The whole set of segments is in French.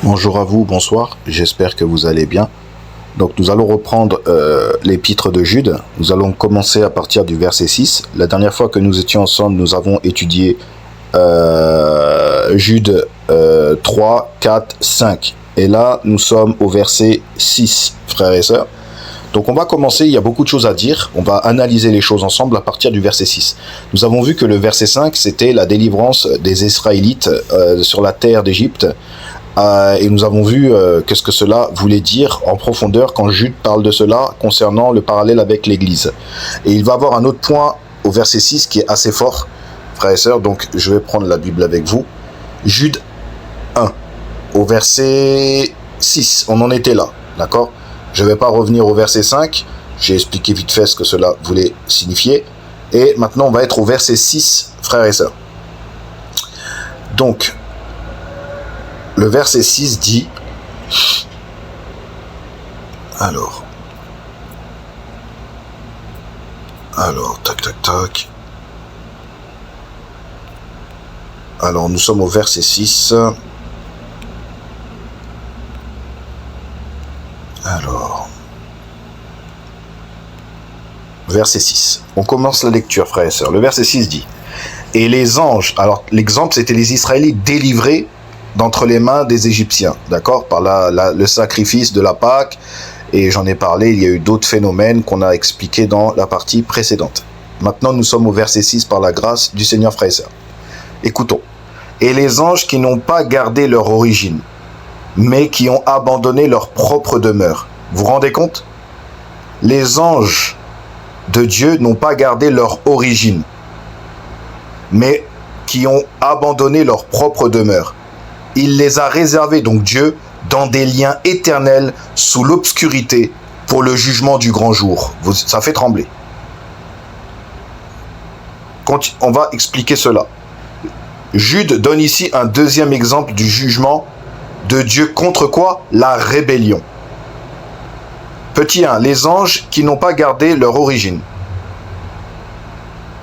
Bonjour à vous, bonsoir, j'espère que vous allez bien. Donc nous allons reprendre l'épître de Jude. Nous allons commencer à partir du verset 6. La dernière fois que nous étions ensemble, nous avons étudié Jude 3, 4, 5. Et là, nous sommes au verset 6, frères et sœurs. Donc on va commencer, il y a beaucoup de choses à dire. On va analyser les choses ensemble à partir du verset 6. Nous avons vu que le verset 5, c'était la délivrance des Israélites sur la terre d'Égypte. Et nous avons vu qu'est-ce que cela voulait dire en profondeur quand Jude parle de cela concernant le parallèle avec l'Église. Et il va avoir un autre point au verset 6 qui est assez fort, frères et sœurs. Donc je vais prendre la Bible avec vous. Jude 1, au verset 6, on en était là, d'accord ? Je ne vais pas revenir au verset 5, j'ai expliqué vite fait ce que cela voulait signifier. Et maintenant on va être au verset 6, frères et sœurs. Donc, le verset 6 dit, alors, tac. Alors, nous sommes au verset 6. Alors, verset 6. On commence la lecture, frères et sœurs. Le verset 6 dit, et les anges, alors l'exemple c'était les Israélites délivrés d'entre les mains des Égyptiens, d'accord, par le sacrifice de la Pâque, et j'en ai parlé, il y a eu d'autres phénomènes qu'on a expliqués dans la partie précédente. Maintenant, nous sommes au verset 6 par la grâce du Seigneur, frères et sœurs. Écoutons. Et les anges qui n'ont pas gardé leur origine, mais qui ont abandonné leur propre demeure. Vous vous rendez compte ? Les anges de Dieu n'ont pas gardé leur origine, mais qui ont abandonné leur propre demeure. Il les a réservés, donc Dieu, dans des liens éternels sous l'obscurité pour le jugement du grand jour. Ça fait trembler. On va expliquer cela. Jude donne ici un deuxième exemple du jugement de Dieu contre quoi ? La rébellion. Petit 1, les anges qui n'ont pas gardé leur origine.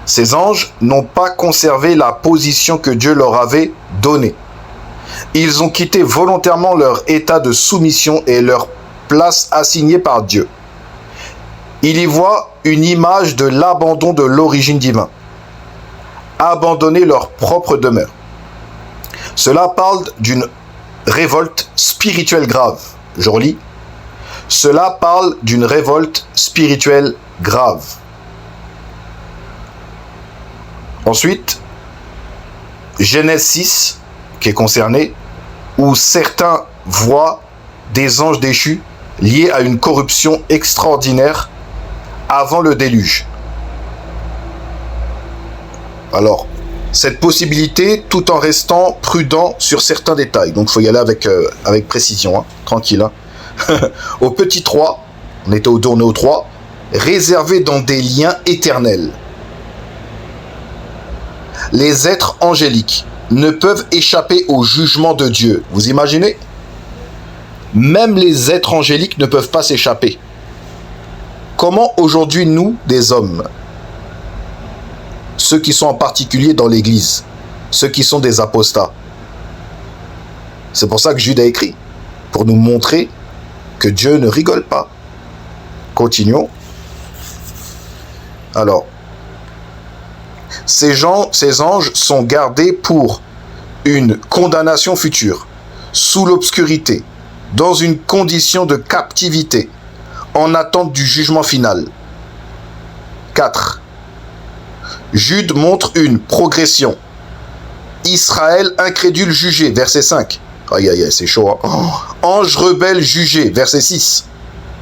Ces anges n'ont pas conservé la position que Dieu leur avait donnée. Ils ont quitté volontairement leur état de soumission et leur place assignée par Dieu. Il y voit une image de l'abandon de l'origine divine. Abandonner leur propre demeure. Cela parle d'une révolte spirituelle grave. Je relis. Cela parle d'une révolte spirituelle grave. Ensuite, Genèse 6, qui est concerné, où certains voient des anges déchus liés à une corruption extraordinaire avant le déluge. Alors, cette possibilité, tout en restant prudent sur certains détails. Donc, il faut y aller avec précision, hein, tranquille. Hein. Au petit 3, on est au 3, réservé dans des liens éternels. Les êtres angéliques ne peuvent échapper au jugement de Dieu. Vous imaginez ? Même les êtres angéliques ne peuvent pas s'échapper. Comment aujourd'hui, nous, des hommes, ceux qui sont en particulier dans l'Église, ceux qui sont des apostats, c'est pour ça que Jude a écrit, pour nous montrer que Dieu ne rigole pas. Continuons. Alors, ces anges sont gardés pour une condamnation future, sous l'obscurité, dans une condition de captivité, en attente du jugement final. 4. Jude montre une progression. Israël incrédule jugé, verset 5. Aïe aïe aïe, c'est chaud. Hein. Oh. Ange rebelle jugé, verset 6.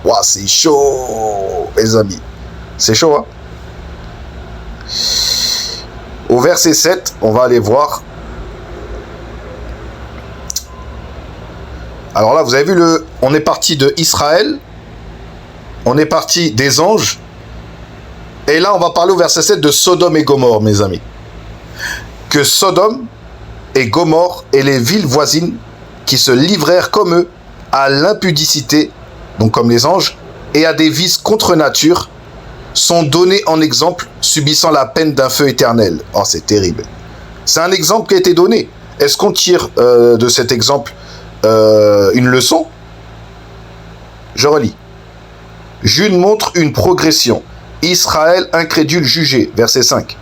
Ouah, c'est chaud, mes amis. C'est chaud, hein. Au verset 7, on va aller voir. Alors là, vous avez vu, on est parti de Israël, on est parti des anges, et là, on va parler au verset 7 de Sodome et Gomorrhe, mes amis. Que Sodome et Gomorrhe et les villes voisines qui se livrèrent comme eux à l'impudicité, donc comme les anges, et à des vices contre nature, sont donnés en exemple, subissant la peine d'un feu éternel. Oh, c'est terrible. C'est un exemple qui a été donné. Est-ce qu'on tire de cet exemple une leçon. Je relis. Jude montre une progression. Israël incrédule jugé, verset 5.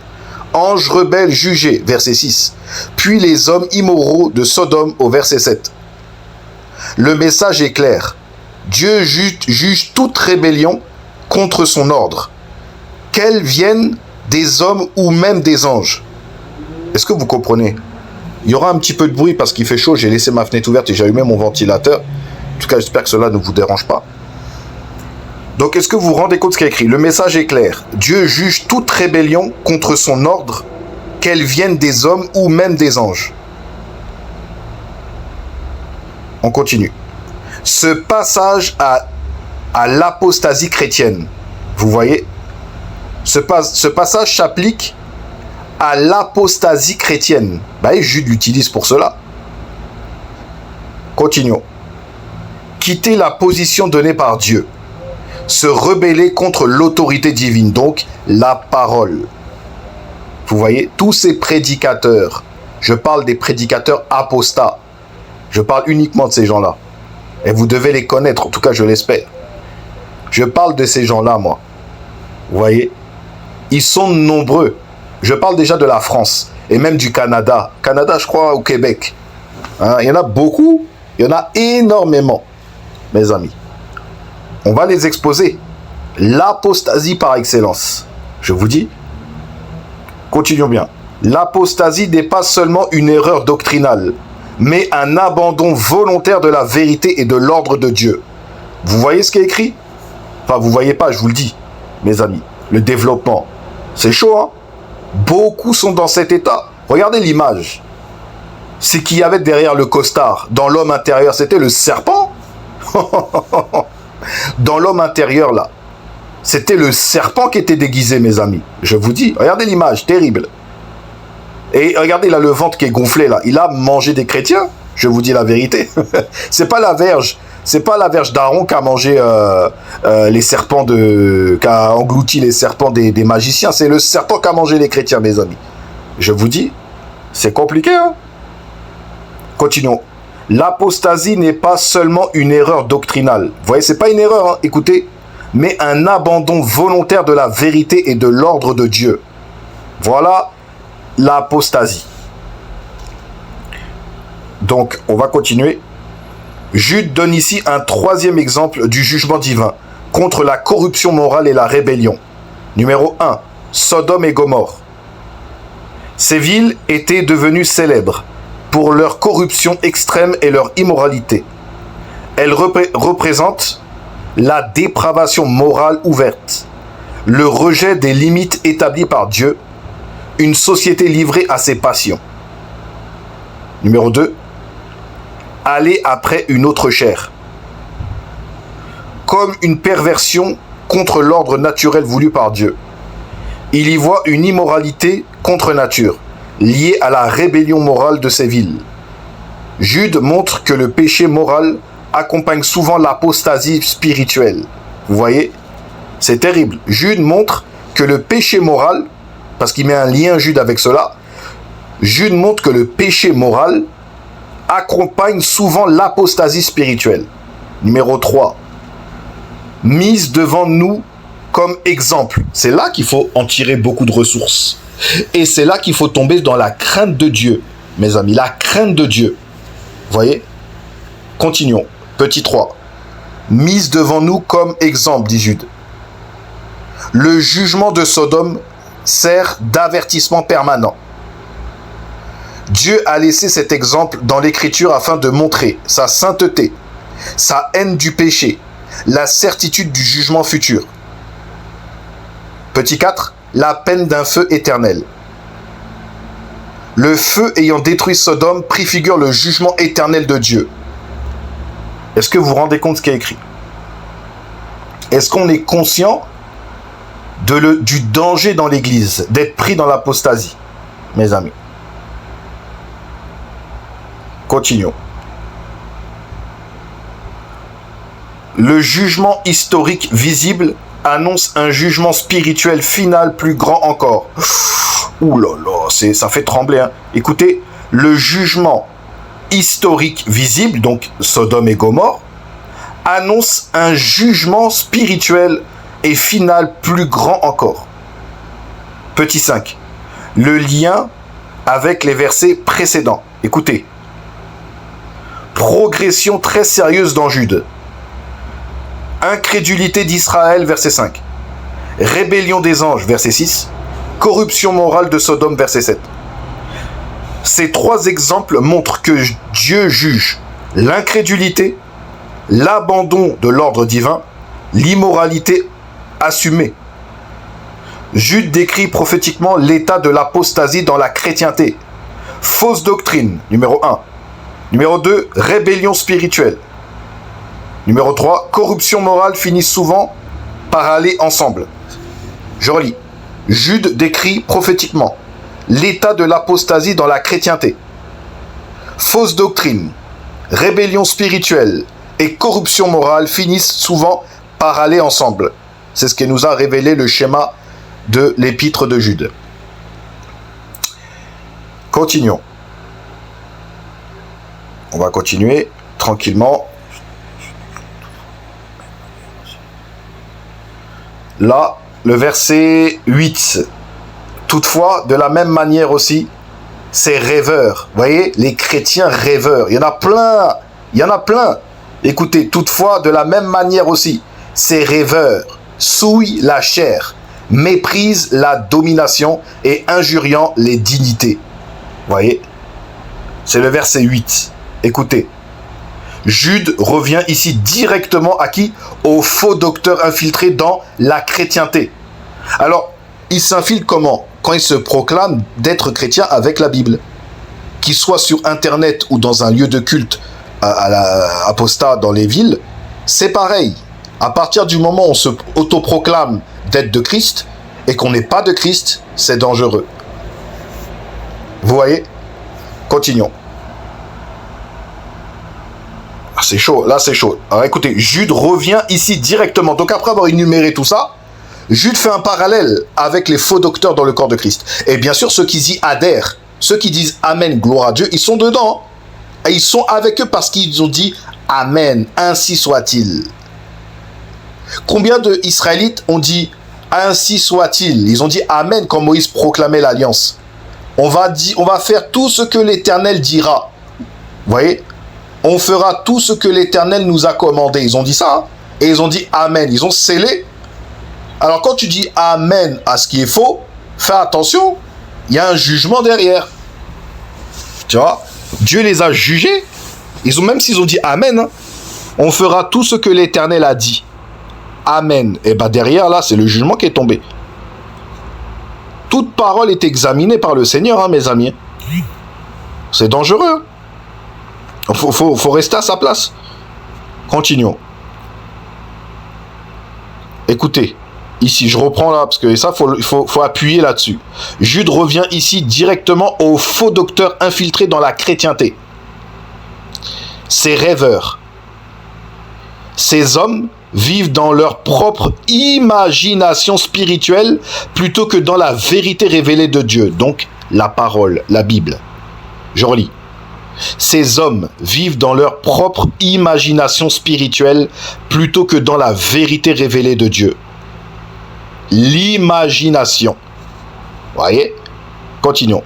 Ange rebelle jugé, verset 6. Puis les hommes immoraux de Sodome au verset 7. Le message est clair. Dieu juge toute rébellion contre son ordre, qu'elle vienne des hommes ou même des anges. Est-ce que vous comprenez? Il y aura un petit peu de bruit parce qu'il fait chaud, j'ai laissé ma fenêtre ouverte et j'ai allumé mon ventilateur. En tout cas, j'espère que cela ne vous dérange pas. Donc, est-ce que vous vous rendez compte de ce qu'il y a écrit? Le message est clair. Dieu juge toute rébellion contre son ordre, qu'elle vienne des hommes ou même des anges. On continue. Ce passage à l'apostasie chrétienne, vous voyez, ce passage s'applique à l'apostasie chrétienne. Et Jude l'utilise pour cela. Continuons. Quitter la position donnée par Dieu. Se rebeller contre l'autorité divine, donc la parole. Vous voyez, tous ces prédicateurs, je parle des prédicateurs apostats, je parle uniquement de ces gens-là. Et vous devez les connaître, en tout cas je l'espère. Je parle de ces gens-là, moi. Vous voyez, ils sont nombreux. Je parle déjà de la France et même du Canada. Canada, je crois, au Québec. Hein, il y en a beaucoup, il y en a énormément, mes amis. On va les exposer. L'apostasie par excellence. Je vous dis, continuons bien. L'apostasie n'est pas seulement une erreur doctrinale, mais un abandon volontaire de la vérité et de l'ordre de Dieu. Vous voyez ce qui est écrit? Enfin, vous voyez pas, je vous le dis, mes amis. Le développement, c'est chaud, hein? Beaucoup sont dans cet état. Regardez l'image. C'est qu'il y avait derrière le costard, dans l'homme intérieur, c'était le serpent. Dans l'homme intérieur, là, c'était le serpent qui était déguisé, mes amis. Je vous dis, regardez l'image, terrible. Et regardez là, le ventre qui est gonflé, là. Il a mangé des chrétiens, je vous dis la vérité. C'est pas la verge. C'est pas la verge d'Aaron qui a mangé les serpents qui a englouti les serpents des magiciens. C'est le serpent qui a mangé les chrétiens, mes amis. Je vous dis, c'est compliqué, hein? Continuons. L'apostasie n'est pas seulement une erreur doctrinale. Vous voyez, c'est pas une erreur, hein, écoutez, mais un abandon volontaire de la vérité et de l'ordre de Dieu. Voilà l'apostasie. Donc, on va continuer. Jude donne ici un troisième exemple du jugement divin contre la corruption morale et la rébellion. Numéro 1, Sodome et Gomorrhe. Ces villes étaient devenues célèbres pour leur corruption extrême et leur immoralité. Elles représentent la dépravation morale ouverte, le rejet des limites établies par Dieu, une société livrée à ses passions. Numéro 2, aller après une autre chair. Comme une perversion contre l'ordre naturel voulu par Dieu. Il y voit une immoralité contre nature, liée à la rébellion morale de ces villes. Jude montre que le péché moral accompagne souvent l'apostasie spirituelle. Vous voyez? C'est terrible. Jude montre que le péché moral, parce qu'il met un lien Jude avec cela, Jude montre que le péché moral accompagne souvent l'apostasie spirituelle. Numéro 3. Mise devant nous comme exemple. C'est là qu'il faut en tirer beaucoup de ressources. Et c'est là qu'il faut tomber dans la crainte de Dieu, mes amis, la crainte de Dieu. Vous voyez? Continuons. Petit 3. Mise devant nous comme exemple, dit Jude. Le jugement de Sodome sert d'avertissement permanent. Dieu a laissé cet exemple dans l'Écriture afin de montrer sa sainteté, sa haine du péché, la certitude du jugement futur. Petit 4. La peine d'un feu éternel. Le feu ayant détruit Sodome préfigure le jugement éternel de Dieu. Est-ce que vous vous rendez compte de ce qui est écrit? Est-ce qu'on est conscient du danger dans l'Église, d'être pris dans l'apostasie, mes amis? Continuons. Le jugement historique visible annonce un jugement spirituel final plus grand encore. Ouh là là, ça fait trembler. Hein. Écoutez, le jugement historique visible, donc Sodome et Gomorrhe, annonce un jugement spirituel et final plus grand encore. Petit 5. Le lien avec les versets précédents. Écoutez. Progression très sérieuse dans Jude. Incrédulité d'Israël, verset 5. Rébellion des anges, verset 6. Corruption morale de Sodome, verset 7. Ces trois exemples montrent que Dieu juge l'incrédulité, l'abandon de l'ordre divin, l'immoralité assumée. Jude décrit prophétiquement l'état de l'apostasie dans la chrétienté. Fausse doctrine, numéro 1. Numéro 2, rébellion spirituelle. Numéro 3, corruption morale finissent souvent par aller ensemble. Je relis. Jude décrit prophétiquement l'état de l'apostasie dans la chrétienté. Fausse doctrine, rébellion spirituelle et corruption morale finissent souvent par aller ensemble. C'est ce que nous a révélé le schéma de l'épître de Jude. Continuons. On va continuer tranquillement. Là, le verset 8. Toutefois, de la même manière aussi, ces rêveurs, vous voyez, les chrétiens rêveurs, il y en a plein, il y en a plein. Écoutez, toutefois, de la même manière aussi, ces rêveurs souillent la chair, méprisent la domination et injuriant les dignités. Vous voyez, c'est le verset 8. Écoutez, Jude revient ici directement à qui? Aux faux docteurs infiltrés dans la chrétienté. Alors, ils s'infiltrent comment? Quand ils se proclament d'être chrétiens avec la Bible. Qu'ils soient sur Internet ou dans un lieu de culte à la apostat dans les villes, c'est pareil. À partir du moment où on se autoproclame d'être de Christ et qu'on n'est pas de Christ, c'est dangereux. Vous voyez? Continuons. Ah, c'est chaud, là c'est chaud. Alors écoutez, Jude revient ici directement. Donc après avoir énuméré tout ça, Jude fait un parallèle avec les faux docteurs dans le corps de Christ. Et bien sûr, ceux qui y adhèrent, ceux qui disent Amen, gloire à Dieu, ils sont dedans. Et ils sont avec eux parce qu'ils ont dit Amen, ainsi soit-il. Combien d'Israélites ont dit ainsi soit-il? Ils ont dit Amen quand Moïse proclamait l'alliance. On va faire tout ce que l'Éternel dira. Vous voyez? On fera tout ce que l'Éternel nous a commandé. Ils ont dit ça. Hein? Et ils ont dit Amen. Ils ont scellé. Alors quand tu dis Amen à ce qui est faux, fais attention. Il y a un jugement derrière. Tu vois? Dieu les a jugés. Même s'ils ont dit Amen, hein, on fera tout ce que l'Éternel a dit. Amen. Et bien derrière, là, c'est le jugement qui est tombé. Toute parole est examinée par le Seigneur, hein, mes amis. C'est dangereux. Faut rester à sa place. Continuons. Écoutez, ici, je reprends là, parce que ça, faut appuyer là-dessus. Jude revient ici directement aux faux docteurs infiltrés dans la chrétienté. Ces rêveurs. Ces hommes vivent dans leur propre imagination spirituelle plutôt que dans la vérité révélée de Dieu. Donc, la parole, la Bible. Je relis. Ces hommes vivent dans leur propre imagination spirituelle plutôt que dans la vérité révélée de Dieu. L'imagination. Voyez? Continuons.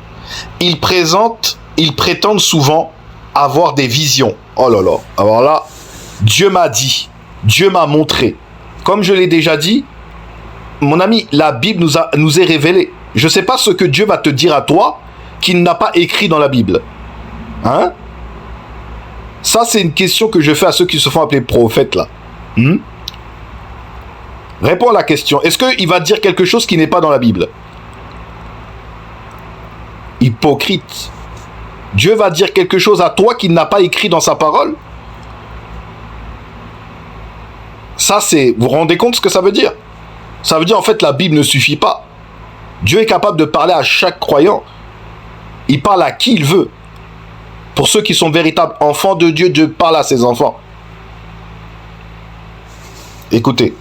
Ils prétendent souvent avoir des visions. Oh là là. Alors là, Dieu m'a dit, Dieu m'a montré. Comme je l'ai déjà dit, mon ami, la Bible nous est révélée. Je ne sais pas ce que Dieu va te dire à toi qu'il n'a pas écrit dans la Bible. Hein? Ça, c'est une question que je fais à ceux qui se font appeler prophètes, là. Réponds à la question. Est-ce qu'il va dire quelque chose qui n'est pas dans la Bible? Hypocrite. Dieu va dire quelque chose à toi qu'il n'a pas écrit dans sa parole? Ça, c'est... Vous vous rendez compte ce que ça veut dire? Ça veut dire, en fait, la Bible ne suffit pas. Dieu est capable de parler à chaque croyant. Il parle à qui il veut. Pour ceux qui sont véritables enfants de Dieu, Dieu parle à ses enfants. Écoutez.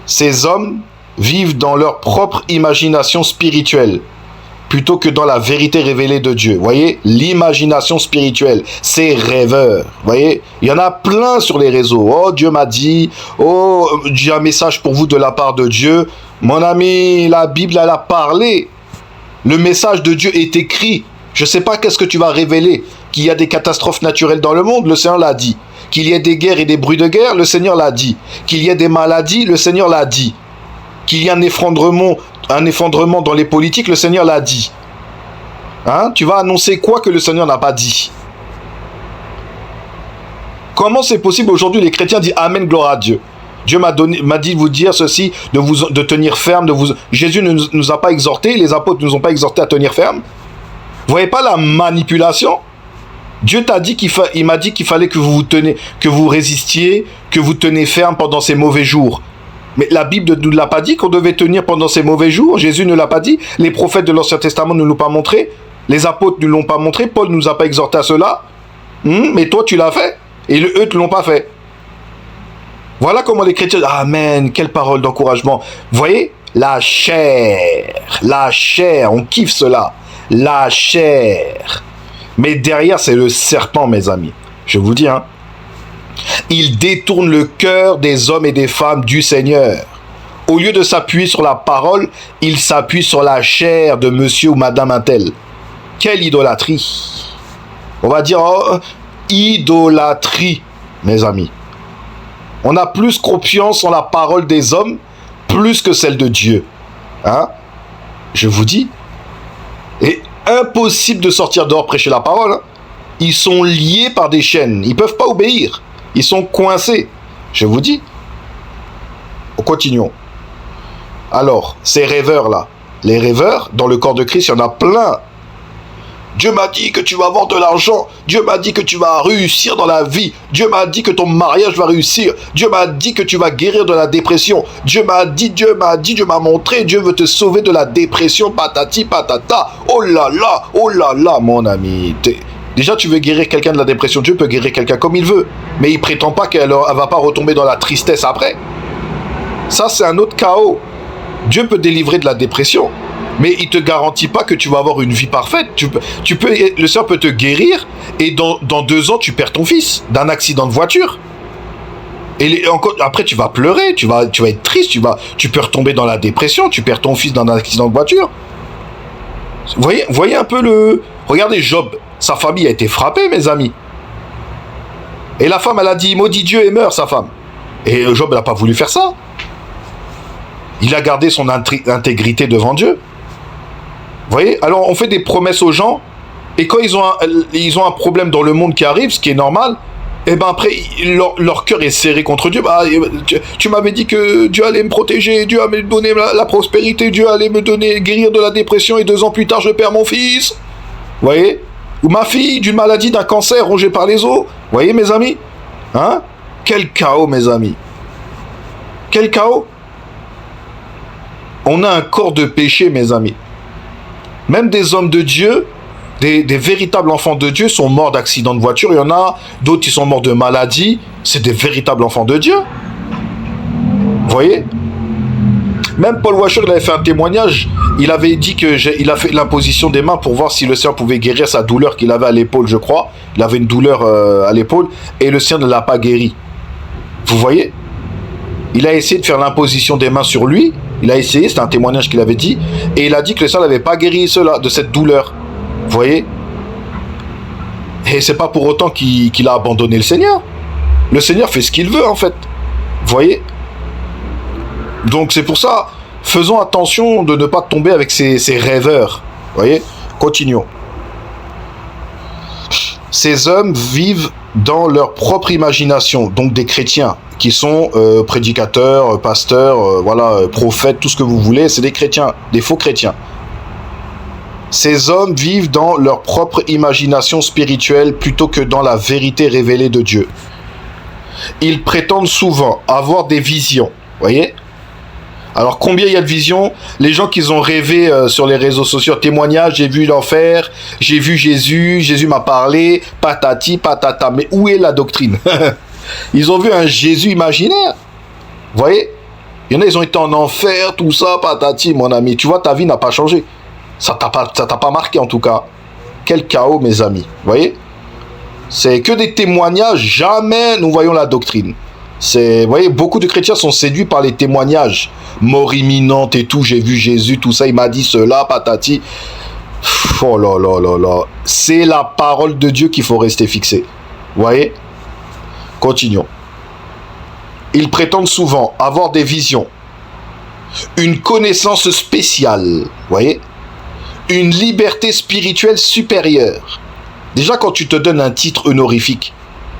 Ces hommes vivent dans leur propre imagination spirituelle, plutôt que dans la vérité révélée de Dieu. Voyez, l'imagination spirituelle, ces rêveurs. Voyez, il y en a plein sur les réseaux. Oh, Dieu m'a dit, oh, j'ai un message pour vous de la part de Dieu. Mon ami, la Bible, elle a parlé. Le message de Dieu est écrit. Je ne sais pas qu'est-ce que tu vas révéler. Qu'il y a des catastrophes naturelles dans le monde, le Seigneur l'a dit. Qu'il y ait des guerres et des bruits de guerre, le Seigneur l'a dit. Qu'il y ait des maladies, le Seigneur l'a dit. Qu'il y ait un effondrement dans les politiques, le Seigneur l'a dit. Hein? Tu vas annoncer quoi que le Seigneur n'a pas dit? Comment c'est possible aujourd'hui les chrétiens disent Amen, gloire à Dieu. Dieu m'a dit de vous dire ceci, de tenir ferme. Jésus ne nous a pas exhortés, les apôtres ne nous ont pas exhortés à tenir ferme. Vous voyez pas la manipulation? Dieu t'a dit il m'a dit qu'il fallait que vous résistiez, que vous tenez ferme pendant ces mauvais jours. Mais la Bible ne nous l'a pas dit qu'on devait tenir pendant ces mauvais jours. Jésus ne l'a pas dit. Les prophètes de l'Ancien Testament ne l'ont pas montré. Les apôtres ne l'ont pas montré. Paul ne nous a pas exhorté à cela. Mais toi, tu l'as fait. Et eux ne l'ont pas fait. Voilà comment les chrétiens... Amen, quelle parole d'encouragement. Vous voyez? La chair, on kiffe cela. La chair. Mais derrière, c'est le serpent, mes amis. Je vous dis, hein. Il détourne le cœur des hommes et des femmes du Seigneur. Au lieu de s'appuyer sur la parole, il s'appuie sur la chair de monsieur ou madame un tel. Quelle idolâtrie! On va dire, oh, idolâtrie, mes amis. On a plus confiance en la parole des hommes, plus que celle de Dieu. Hein? Je vous dis. Et impossible de sortir dehors prêcher la parole. Hein? Ils sont liés par des chaînes. Ils ne peuvent pas obéir. Ils sont coincés. Je vous dis. Continuons. Alors, ces rêveurs-là. Les rêveurs, dans le corps de Christ, il y en a plein. Dieu m'a dit que tu vas avoir de l'argent. Dieu m'a dit que tu vas réussir dans la vie. Dieu m'a dit que ton mariage va réussir. Dieu m'a dit que tu vas guérir de la dépression. Dieu m'a montré. Dieu veut te sauver de la dépression. Patati patata. Oh là là, mon ami. Déjà, tu veux guérir quelqu'un de la dépression. Dieu peut guérir quelqu'un comme il veut. Mais il prétend pas qu'elle ne va pas retomber dans la tristesse après. Ça, c'est un autre chaos. Dieu peut délivrer de la dépression. Mais il ne te garantit pas que tu vas avoir une vie parfaite. Le Seigneur peut te guérir et dans 2 ans, tu perds ton fils d'un accident de voiture. Et après, tu vas pleurer, tu vas être triste, tu peux retomber dans la dépression, tu perds ton fils dans un accident de voiture. Voyez un peu Regardez Job, sa famille a été frappée, mes amis. Et la femme, elle a dit, maudit Dieu et meurt, sa femme. Et Job n'a pas voulu faire ça. Il a gardé son intégrité devant Dieu. Vous voyez? Alors, on fait des promesses aux gens, et quand ils ont un problème dans le monde qui arrive, ce qui est normal, et ben après, leur cœur est serré contre Dieu. Bah, tu m'avais dit que Dieu allait me protéger, Dieu allait me donner la prospérité, Dieu allait me guérir de la dépression, et 2 ans plus tard, je perds mon fils. Vous voyez? Ou ma fille, d'une maladie, d'un cancer rongé par les os. Vous voyez, mes amis? Hein? Quel chaos, mes amis. Quel chaos. On a un corps de péché, mes amis. Même des hommes de Dieu, des véritables enfants de Dieu sont morts d'accidents de voiture. Il y en a d'autres qui sont morts de maladie. C'est des véritables enfants de Dieu. Vous voyez? Même Paul Washer, il avait fait un témoignage. Il avait dit qu'il a fait l'imposition des mains pour voir si le Seigneur pouvait guérir sa douleur qu'il avait à l'épaule, je crois. Il avait une douleur à l'épaule et le Seigneur ne l'a pas guéri. Vous voyez? Il a essayé de faire l'imposition des mains sur lui. Il a essayé, c'était un témoignage qu'il avait dit. Et il a dit que le Seigneur n'avait pas guéri de cette douleur. Vous voyez? Et c'est pas pour autant qu'il a abandonné le Seigneur. Le Seigneur fait ce qu'il veut, en fait. Vous voyez? Donc c'est pour ça, faisons attention de ne pas tomber avec ces rêveurs. Vous voyez? Continuons. Ces hommes vivent dans leur propre imagination, donc des chrétiens qui sont prédicateurs, pasteurs, prophètes, tout ce que vous voulez, c'est des chrétiens, des faux chrétiens. Ces hommes vivent dans leur propre imagination spirituelle plutôt que dans la vérité révélée de Dieu. Ils prétendent souvent avoir des visions, voyez? Alors combien il y a de visions? Les gens qui ont rêvé sur les réseaux sociaux, témoignages, j'ai vu l'enfer, j'ai vu Jésus, Jésus m'a parlé, patati, patata. Mais où est la doctrine? Ils ont vu un Jésus imaginaire. Vous voyez? Il y en a, ils ont été en enfer, tout ça, patati, mon ami. Tu vois, ta vie n'a pas changé. Ça t'a pas marqué en tout cas. Quel chaos, mes amis. Vous voyez? C'est que des témoignages, jamais nous voyons la doctrine. Vous voyez, beaucoup de chrétiens sont séduits par les témoignages. Mort imminente et tout, j'ai vu Jésus, tout ça, il m'a dit cela, patati. Oh là là là là. C'est la parole de Dieu qu'il faut rester fixé. Vous voyez? Continuons. Ils prétendent souvent avoir des visions, une connaissance spéciale, vous voyez? Une liberté spirituelle supérieure. Déjà, quand tu te donnes un titre honorifique,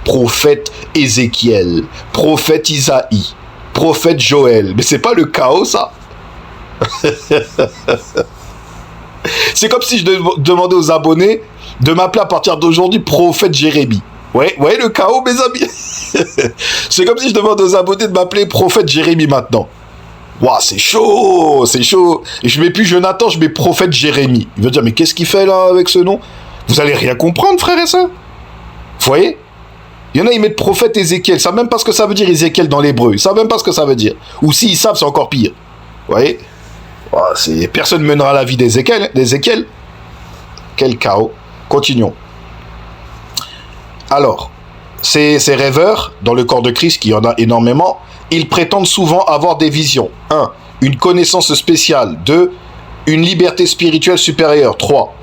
prophète Ézéchiel, prophète Isaïe, prophète Joël, mais c'est pas le chaos, ça? C'est comme si je demandais aux abonnés de m'appeler à partir d'aujourd'hui prophète Jérémie. Ouais, vous voyez le chaos, mes amis? C'est comme si je demandais aux abonnés de m'appeler prophète Jérémie maintenant. Waouh, c'est chaud, c'est chaud. Et je mets plus Jonathan, je mets prophète Jérémie. Il veut dire, mais qu'est-ce qu'il fait là avec ce nom? Vous allez rien comprendre, frères et sœurs. Vous voyez? Il y en a, ils mettent prophète Ézéchiel. Ils savent même pas ce que ça veut dire Ézéchiel dans l'hébreu. Ils savent même pas ce que ça veut dire. Ou s'ils savent, c'est encore pire. Vous voyez? Personne ne mènera la vie d'Ézéchiel. Quel chaos. Continuons. Alors, ces rêveurs, dans le corps de Christ, qui y en a énormément, ils prétendent souvent avoir des visions. 1. Une connaissance spéciale. 2. Une liberté spirituelle supérieure. 3.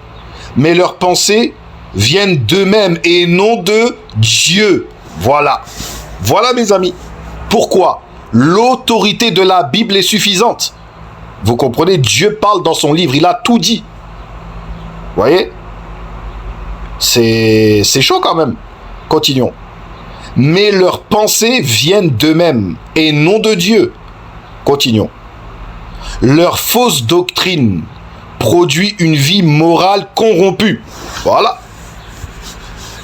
Mais leurs pensées viennent d'eux-mêmes et non de Dieu. Voilà. Voilà, mes amis. Pourquoi? L'autorité de la Bible est suffisante. Vous comprenez? Dieu parle dans son livre. Il a tout dit. Vous voyez? C'est chaud quand même. Continuons. Mais leurs pensées viennent d'eux-mêmes et non de Dieu. Continuons. Leur fausse doctrine produit une vie morale corrompue. Voilà.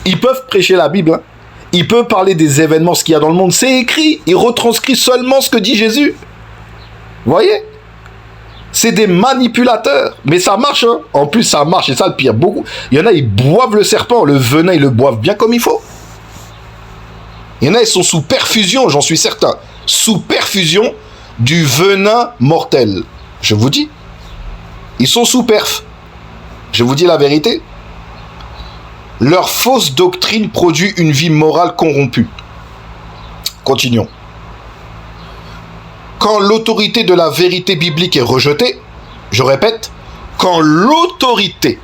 Ils peuvent prêcher la Bible. Hein. Ils peuvent parler des événements, ce qu'il y a dans le monde. C'est écrit. Ils retranscrivent seulement ce que dit Jésus. Vous voyez? C'est des manipulateurs. Mais ça marche. Hein. En plus, ça marche. C'est ça le pire. Beaucoup. Il y en a, ils boivent le serpent. Le venin, ils le boivent bien comme il faut. Il y en a, ils sont sous perfusion, j'en suis certain. Sous perfusion du venin mortel. Je vous dis. Ils sont sous perf. Je vous dis la vérité. Leur fausse doctrine produit une vie morale corrompue. Continuons. Quand l'autorité de la vérité biblique est rejetée, je répète, quand l'autorité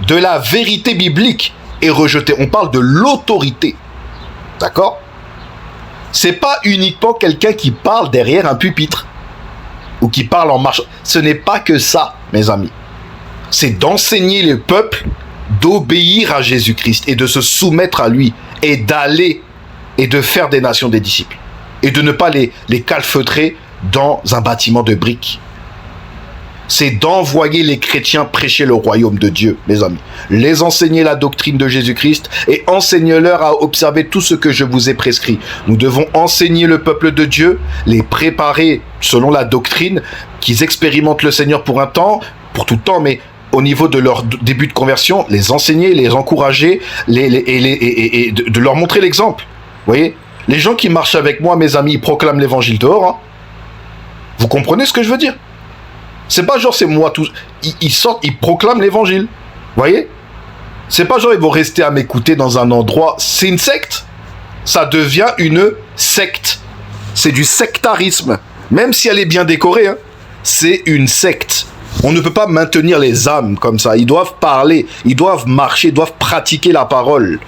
de la vérité biblique est rejetée, on parle de l'autorité. D'accord? C'est pas uniquement quelqu'un qui parle derrière un pupitre ou qui parle en marchant. Ce n'est pas que ça, mes amis. C'est d'enseigner le peuple d'obéir à Jésus-Christ et de se soumettre à lui et d'aller et de faire des nations des disciples et de ne pas les calfeutrer dans un bâtiment de briques. C'est d'envoyer les chrétiens prêcher le royaume de Dieu, mes amis. Les enseigner la doctrine de Jésus-Christ et enseigne-leur à observer tout ce que je vous ai prescrit. Nous devons enseigner le peuple de Dieu, les préparer selon la doctrine, qu'ils expérimentent le Seigneur pour un temps, pour tout temps, mais au niveau de leur début de conversion, les enseigner, les encourager, et de leur montrer l'exemple. Vous voyez? Les gens qui marchent avec moi, mes amis, ils proclament l'évangile dehors. Hein. Vous comprenez ce que je veux dire? C'est pas genre c'est moi tout. Ils sortent, ils proclament l'évangile. Vous voyez? C'est pas genre ils vont rester à m'écouter dans un endroit. C'est une secte. Ça devient une secte. C'est du sectarisme. Même si elle est bien décorée, hein, c'est une secte. On ne peut pas maintenir les âmes comme ça. Ils doivent parler, ils doivent marcher, ils doivent pratiquer la parole.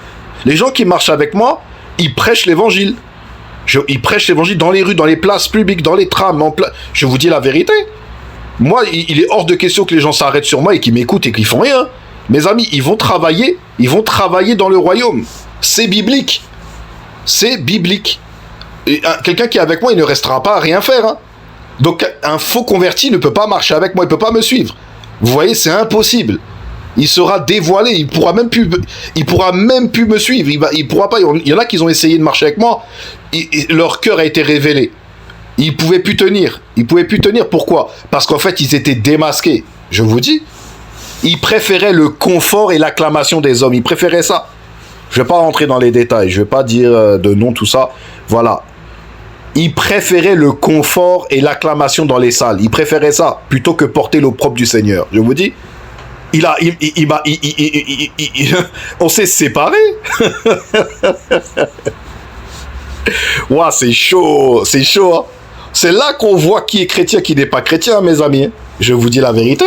Les gens qui marchent avec moi, ils prêchent l'évangile. Ils prêchent l'évangile dans les rues, dans les places publiques, dans les trams. Je vous dis la vérité. Moi, il est hors de question que les gens s'arrêtent sur moi et qu'ils m'écoutent et qu'ils font rien. Mes amis, ils vont travailler dans le royaume. C'est biblique. C'est biblique. Quelqu'un qui est avec moi, il ne restera pas à rien faire. Hein. Donc, un faux converti ne peut pas marcher avec moi, il ne peut pas me suivre. Vous voyez, c'est impossible. Il sera dévoilé, il pourra même plus me suivre. Il pourra pas. Il y en a qui ont essayé de marcher avec moi. Leur cœur a été révélé. Ils pouvaient plus tenir. Pourquoi? Parce qu'en fait, ils étaient démasqués. Je vous dis. Ils préféraient le confort et l'acclamation des hommes. Ils préféraient ça. Je vais pas rentrer dans les détails. Je vais pas dire de nom, tout ça. Voilà. Il préférait le confort et l'acclamation dans les salles. Il préférait ça plutôt que porter l'opprobre du Seigneur. Je vous dis, on s'est séparés. Ouah, c'est chaud, hein. C'est là qu'on voit qui est chrétien, qui n'est pas chrétien, mes amis. Je vous dis la vérité.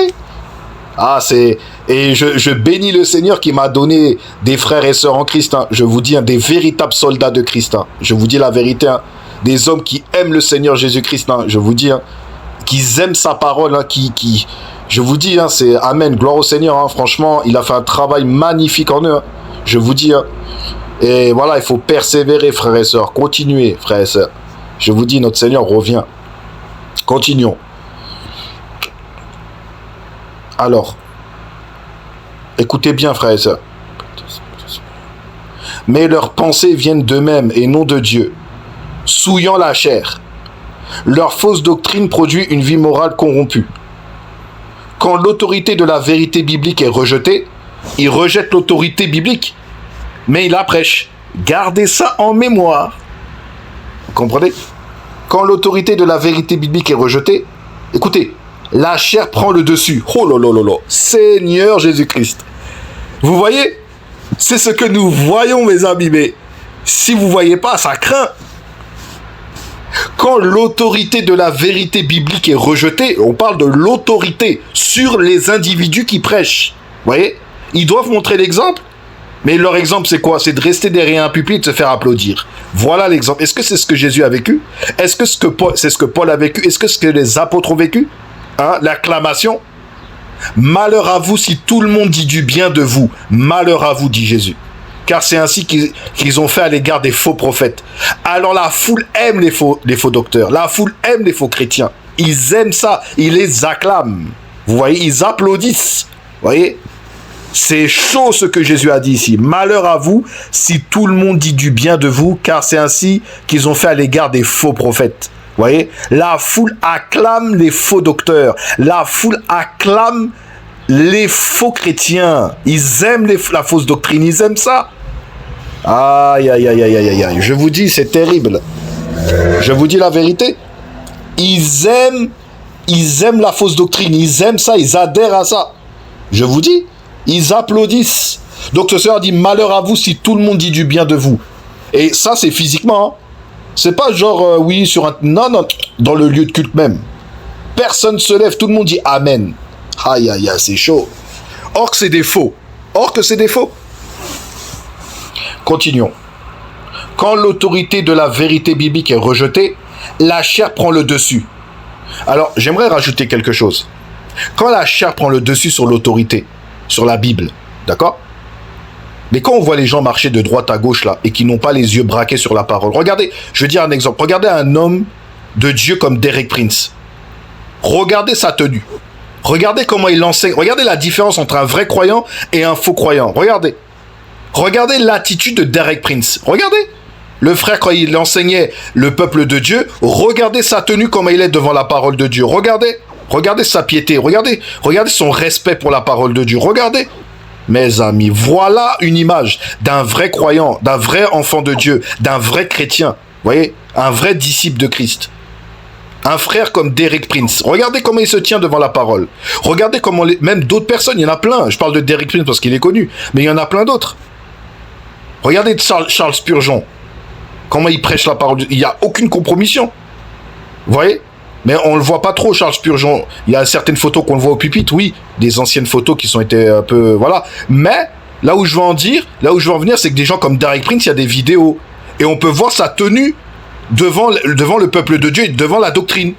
Et je bénis le Seigneur qui m'a donné des frères et sœurs en Christ. Hein. Je vous dis, hein, des véritables soldats de Christ. Hein. Je vous dis la vérité. Hein. Des hommes qui aiment le Seigneur Jésus-Christ. Hein. Je vous dis, hein, qu'ils aiment sa parole. Hein, je vous dis, hein, c'est Amen, gloire au Seigneur. Hein. Franchement, il a fait un travail magnifique en eux. Hein. Je vous dis. Hein. Et voilà, il faut persévérer, frères et sœurs. Continuez, frères et sœurs. Je vous dis, notre Seigneur revient. Continuons. Alors, écoutez bien, frères et sœurs. Mais leurs pensées viennent d'eux-mêmes et non de Dieu, souillant la chair. Leur fausse doctrine produit une vie morale corrompue. Quand l'autorité de la vérité biblique est rejetée, ils rejettent l'autorité biblique, mais ils la prêchent. Gardez ça en mémoire. Vous comprenez? Quand l'autorité de la vérité biblique est rejetée, écoutez, la chair prend le dessus. Oh là là là là. Seigneur Jésus-Christ. Vous voyez? C'est ce que nous voyons, mes amis. Mais si vous ne voyez pas, ça craint. Quand l'autorité de la vérité biblique est rejetée, on parle de l'autorité sur les individus qui prêchent. Vous voyez? Ils doivent montrer l'exemple. Mais leur exemple, c'est quoi? C'est de rester derrière un pupitre et de se faire applaudir. Voilà l'exemple. Est-ce que c'est ce que Jésus a vécu? Est-ce que c'est ce que Paul a vécu? Est-ce que c'est ce que les apôtres ont vécu? Hein? L'acclamation. Malheur à vous si tout le monde dit du bien de vous. Malheur à vous, dit Jésus. Car c'est ainsi qu'ils ont fait à l'égard des faux prophètes. Alors la foule aime les faux docteurs. La foule aime les faux chrétiens. Ils aiment ça. Ils les acclament. Vous voyez, ils applaudissent. Vous voyez? C'est chaud ce que Jésus a dit ici. Malheur à vous si tout le monde dit du bien de vous, car c'est ainsi qu'ils ont fait à l'égard des faux prophètes. Vous voyez? La foule acclame les faux docteurs. La foule acclame les faux chrétiens. Ils aiment la fausse doctrine. Ils aiment ça. Aïe, aïe, aïe, aïe, aïe, aïe. Je vous dis, c'est terrible. Je vous dis la vérité. Ils aiment la fausse doctrine. Ils aiment ça. Ils adhèrent à ça. Je vous dis. Ils applaudissent. Donc ce Seigneur dit, malheur à vous si tout le monde dit du bien de vous. Et ça, c'est physiquement. Hein. C'est pas genre, oui, sur un... Non, non, dans le lieu de culte même. Personne se lève, tout le monde dit Amen. Aïe, aïe, aïe, c'est chaud. Or que c'est des faux. Or que c'est des faux. Continuons. Quand l'autorité de la vérité biblique est rejetée, la chair prend le dessus. Alors, j'aimerais rajouter quelque chose. Quand la chair prend le dessus sur l'autorité, sur la Bible, d'accord? Mais quand on voit les gens marcher de droite à gauche là et qui n'ont pas les yeux braqués sur la parole, regardez, je vais dire un exemple. Regardez un homme de Dieu comme Derek Prince. Regardez sa tenue. Regardez comment il enseigne. Regardez la différence entre un vrai croyant et un faux croyant. Regardez. Regardez l'attitude de Derek Prince. Regardez. Le frère, quand il enseignait le peuple de Dieu, regardez sa tenue, comment il est devant la parole de Dieu. Regardez. Regardez sa piété, regardez son respect pour la parole de Dieu, regardez. Mes amis, voilà une image d'un vrai croyant, d'un vrai enfant de Dieu, d'un vrai chrétien, vous voyez, un vrai disciple de Christ. Un frère comme Derek Prince, regardez comment il se tient devant la parole. Regardez comment, même d'autres personnes, il y en a plein, je parle de Derek Prince parce qu'il est connu, mais il y en a plein d'autres. Regardez Charles Spurgeon, comment il prêche la parole, il n'y a aucune compromission, vous voyez. Mais on ne le voit pas trop, Charles Spurgeon. Il y a certaines photos qu'on le voit au pupitre, oui, des anciennes photos qui sont été un peu... Voilà. Mais là où je veux en venir, c'est que des gens comme Derek Prince, il y a des vidéos. Et on peut voir sa tenue devant le peuple de Dieu et devant la doctrine.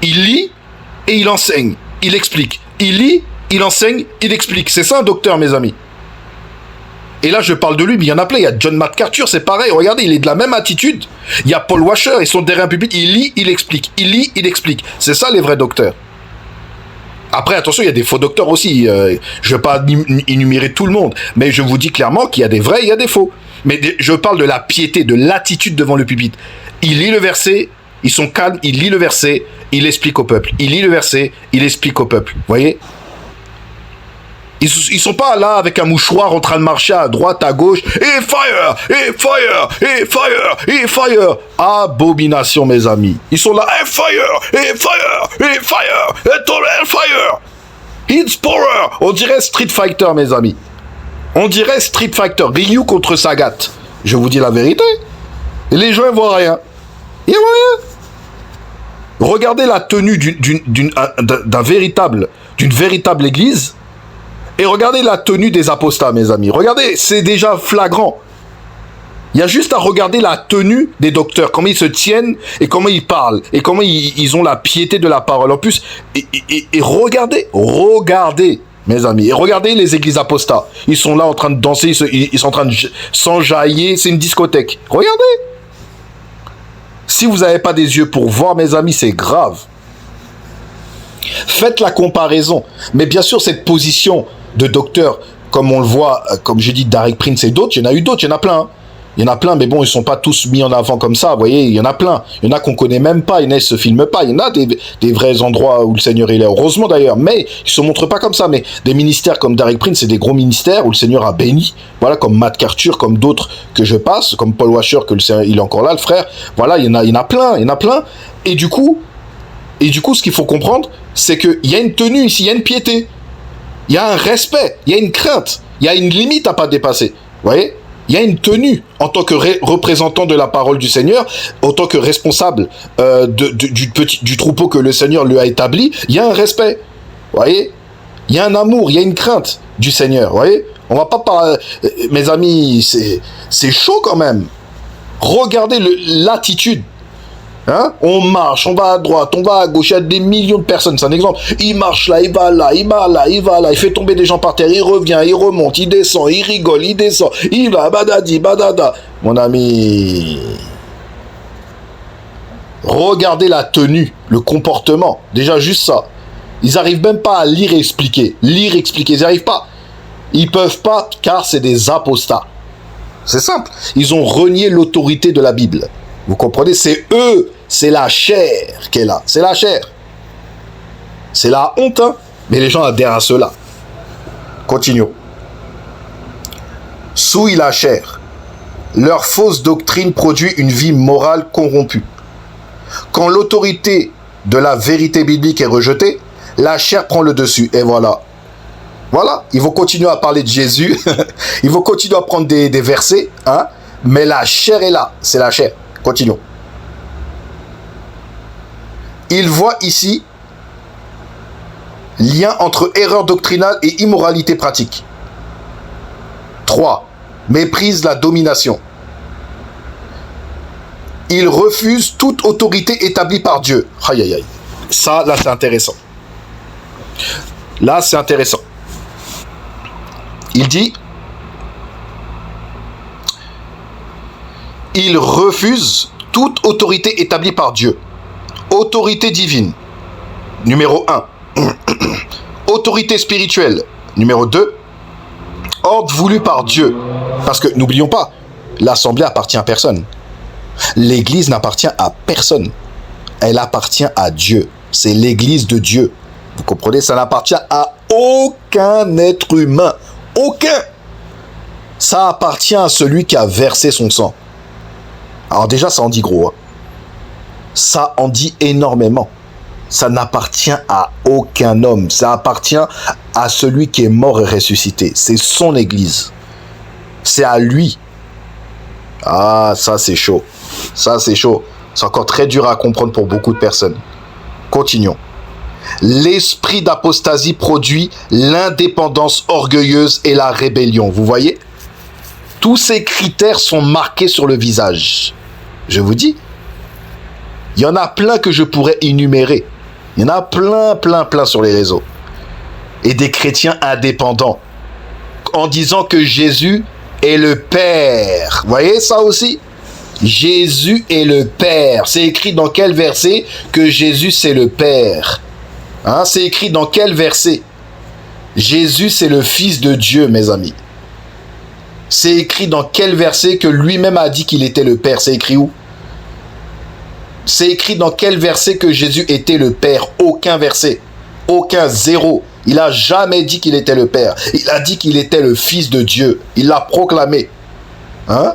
Il lit et il enseigne. Il explique. Il lit, il enseigne, il explique. C'est ça un docteur, mes amis. Et là, je parle de lui, mais il y en a plein. Il y a John MacArthur, c'est pareil. Regardez, il est de la même attitude. Il y a Paul Washer, ils sont derrière un pupitre. Il lit, il explique. Il lit, il explique. C'est ça, les vrais docteurs. Après, attention, il y a des faux docteurs aussi. Je ne vais pas énumérer tout le monde. Mais je vous dis clairement qu'il y a des vrais, il y a des faux. Mais je parle de la piété, de l'attitude devant le pupitre. Il lit le verset, ils sont calmes, il lit le verset, il explique au peuple. Il lit le verset, il explique au peuple. Vous voyez ? Ils sont pas là avec un mouchoir en train de marcher à droite, à gauche, et fire, et fire, et fire, et fire. Abomination, mes amis. Ils sont là, et fire, et fire, et fire, et fire. It's power. On dirait Street Fighter, mes amis. On dirait Street Fighter. Ryu contre Sagat. Je vous dis la vérité. Et les gens, ils voient rien. Ils voient rien. Regardez la tenue d'une véritable église. Et regardez la tenue des apostats, mes amis. Regardez, c'est déjà flagrant. Il y a juste à regarder la tenue des docteurs, comment ils se tiennent et comment ils parlent et comment ils ont la piété de la parole. En plus, et regardez, mes amis, et regardez les églises apostats. Ils sont là en train de danser, ils sont en train de s'enjailler, c'est une discothèque. Regardez. Si vous n'avez pas des yeux pour voir, mes amis, c'est grave. Faites la comparaison. Mais bien sûr, cette position de docteur, comme on le voit, comme j'ai dit, Derek Prince et d'autres, il y en a eu d'autres, il y en a plein. Il y en a plein, mais bon, ils ne sont pas tous mis en avant comme ça, vous voyez, il y en a plein. Il y en a qu'on ne connaît même pas, ils ne se filment pas. Il y en a des vrais endroits où le Seigneur il est, heureusement d'ailleurs, mais ils ne se montrent pas comme ça. Mais des ministères comme Derek Prince, c'est des gros ministères où le Seigneur a béni. Voilà, comme Matt Carter, comme d'autres que je passe, comme Paul Washer, que le Seigneur, il est encore là, le frère. Voilà, il y en a plein. Et du coup, ce qu'il faut comprendre, c'est qu'il y a une tenue ici, il y a une piété. Il y a un respect, il y a une crainte, il y a une limite à pas dépasser. Vous voyez? Il y a une tenue en tant que représentant de la parole du Seigneur, en tant que responsable du troupeau que le Seigneur lui a établi. Il y a un respect. Vous voyez? Il y a un amour, il y a une crainte du Seigneur. Vous voyez? On va pas parler... Mes amis, c'est chaud quand même. Regardez l'attitude. Hein? On marche, on va à droite, on va à gauche, il y a des millions de personnes, c'est un exemple. Il marche là, il va là, il fait tomber des gens par terre, il revient, il remonte, il descend, il rigole, il descend, il va, badadi, badada. Mon ami, regardez la tenue, le comportement, déjà juste ça. Ils n'arrivent même pas à lire et expliquer, ils n'arrivent pas. Ils peuvent pas, car c'est des apostats. C'est simple, ils ont renié l'autorité de la Bible. Vous comprenez? C'est eux, c'est la chair qui est là. C'est la chair. C'est la honte, hein? Mais les gens adhèrent à cela. Continuons. Souille la chair. Leur fausse doctrine produit une vie morale corrompue. Quand l'autorité de la vérité biblique est rejetée, la chair prend le dessus. Et voilà. Voilà. Ils vont continuer à parler de Jésus. Ils vont continuer à prendre des versets. Hein? Mais la chair est là. C'est la chair. Continuons. Il voit ici lien entre erreur doctrinale et immoralité pratique. 3. Méprise la domination. Il refuse toute autorité établie par Dieu. Aïe, aïe, aïe. Ça, là, c'est intéressant. Là, c'est intéressant. Il dit... Il refuse toute autorité établie par Dieu. Autorité divine, numéro 1. Autorité spirituelle, numéro 2. Ordre voulu par Dieu. Parce que, n'oublions pas, l'assemblée appartient à personne. L'église n'appartient à personne. Elle appartient à Dieu. C'est l'église de Dieu. Vous comprenez? Ça n'appartient à aucun être humain. Aucun. Ça appartient à celui qui a versé son sang. Alors déjà, ça en dit gros. Hein. Ça en dit énormément. Ça n'appartient à aucun homme. Ça appartient à celui qui est mort et ressuscité. C'est son église. C'est à lui. Ah, ça c'est chaud. Ça c'est chaud. C'est encore très dur à comprendre pour beaucoup de personnes. Continuons. L'esprit d'apostasie produit l'indépendance orgueilleuse et la rébellion. Vous voyez? Tous ces critères sont marqués sur le visage. Je vous dis, il y en a plein que je pourrais énumérer. Il y en a plein sur les réseaux. Et des chrétiens indépendants. En disant que Jésus est le Père. Vous voyez ça aussi? Jésus est le Père. C'est écrit dans quel verset que Jésus c'est le Père? Hein? C'est écrit dans quel verset? Jésus c'est le Fils de Dieu, mes amis. C'est écrit dans quel verset que lui-même a dit qu'il était le Père? C'est écrit où? C'est écrit dans quel verset que Jésus était le Père? Aucun verset. Aucun, zéro. Il Il n'a jamais dit qu'il était le Père. Il a dit qu'il était le Fils de Dieu. Il l'a proclamé. Hein?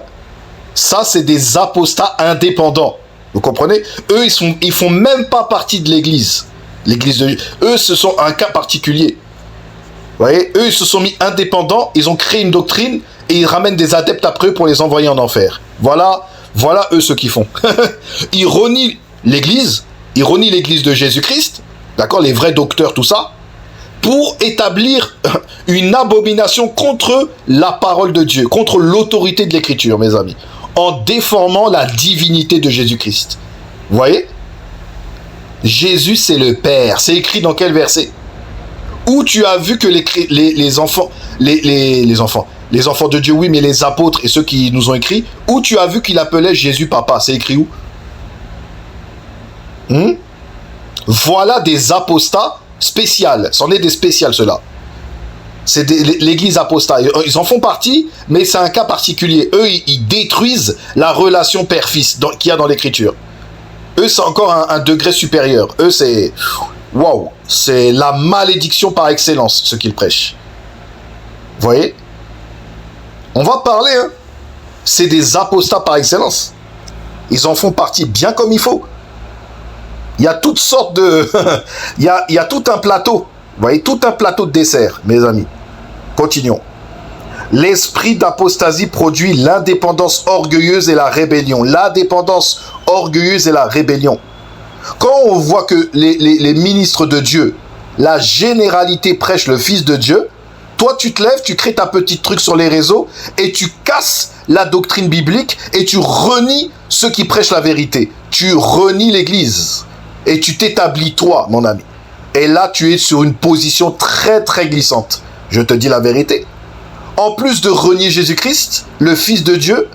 Ça, c'est des apostats indépendants. Vous comprenez? Eux, ils font même pas partie de l'Église. L'Église de Dieu. Eux, ce sont un cas particulier. Vous voyez? Eux, ils se sont mis indépendants. Ils ont créé une doctrine et ils ramènent des adeptes après eux pour les envoyer en enfer. Voilà eux ce qu'ils font. Ils renient l'Église. Ils renient l'Église de Jésus-Christ. D'accord? Les vrais docteurs, tout ça. Pour établir une abomination contre la parole de Dieu, contre l'autorité de l'Écriture, mes amis, en déformant la divinité de Jésus-Christ. Vous voyez? Jésus, c'est le Père. C'est écrit dans quel verset? Où tu as vu que les enfants de Dieu, oui, mais les apôtres et ceux qui nous ont écrit, où tu as vu qu'il appelait Jésus Papa? C'est écrit où? Voilà des apostats spéciales. C'en est des spéciales, ceux-là. C'est l'église apostat. Ils en font partie, mais c'est un cas particulier. Eux, ils détruisent la relation père-fils qu'il y a dans l'écriture. Eux, c'est encore un degré supérieur. Eux, c'est... Waouh! C'est la malédiction par excellence, ce qu'ils prêchent. Vous voyez? On va parler, hein? C'est des apostats par excellence. Ils en font partie bien comme il faut. Il y a toutes sortes de... il y a tout un plateau. Vous voyez, tout un plateau de dessert, mes amis. Continuons. L'esprit d'apostasie produit l'indépendance orgueilleuse et la rébellion. L'indépendance orgueilleuse et la rébellion. Quand on voit que les ministres de Dieu, la généralité prêche le Fils de Dieu, toi tu te lèves, tu crées ta petite truc sur les réseaux et tu casses la doctrine biblique et tu renies ceux qui prêchent la vérité. Tu renies l'Église et tu t'établis toi, mon ami. Et là, tu es sur une position très très glissante. Je te dis la vérité. En plus de renier Jésus-Christ, le Fils de Dieu,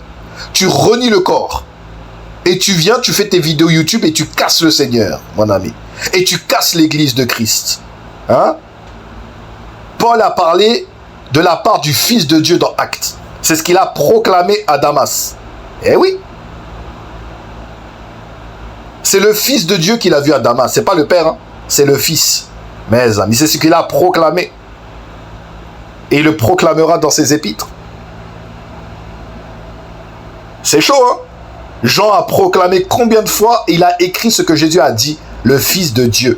tu renies le corps. Et tu viens, tu fais tes vidéos YouTube et tu casses le Seigneur, mon ami. Et tu casses l'Église de Christ. Hein? Paul a parlé de la part du Fils de Dieu dans Actes. C'est ce qu'il a proclamé à Damas. Eh oui. C'est le Fils de Dieu qu'il a vu à Damas. C'est pas le Père, hein? C'est le Fils. Mes amis, c'est ce qu'il a proclamé. Et il le proclamera dans ses épîtres. C'est chaud, hein? Jean a proclamé combien de fois il a écrit ce que Jésus a dit, le Fils de Dieu.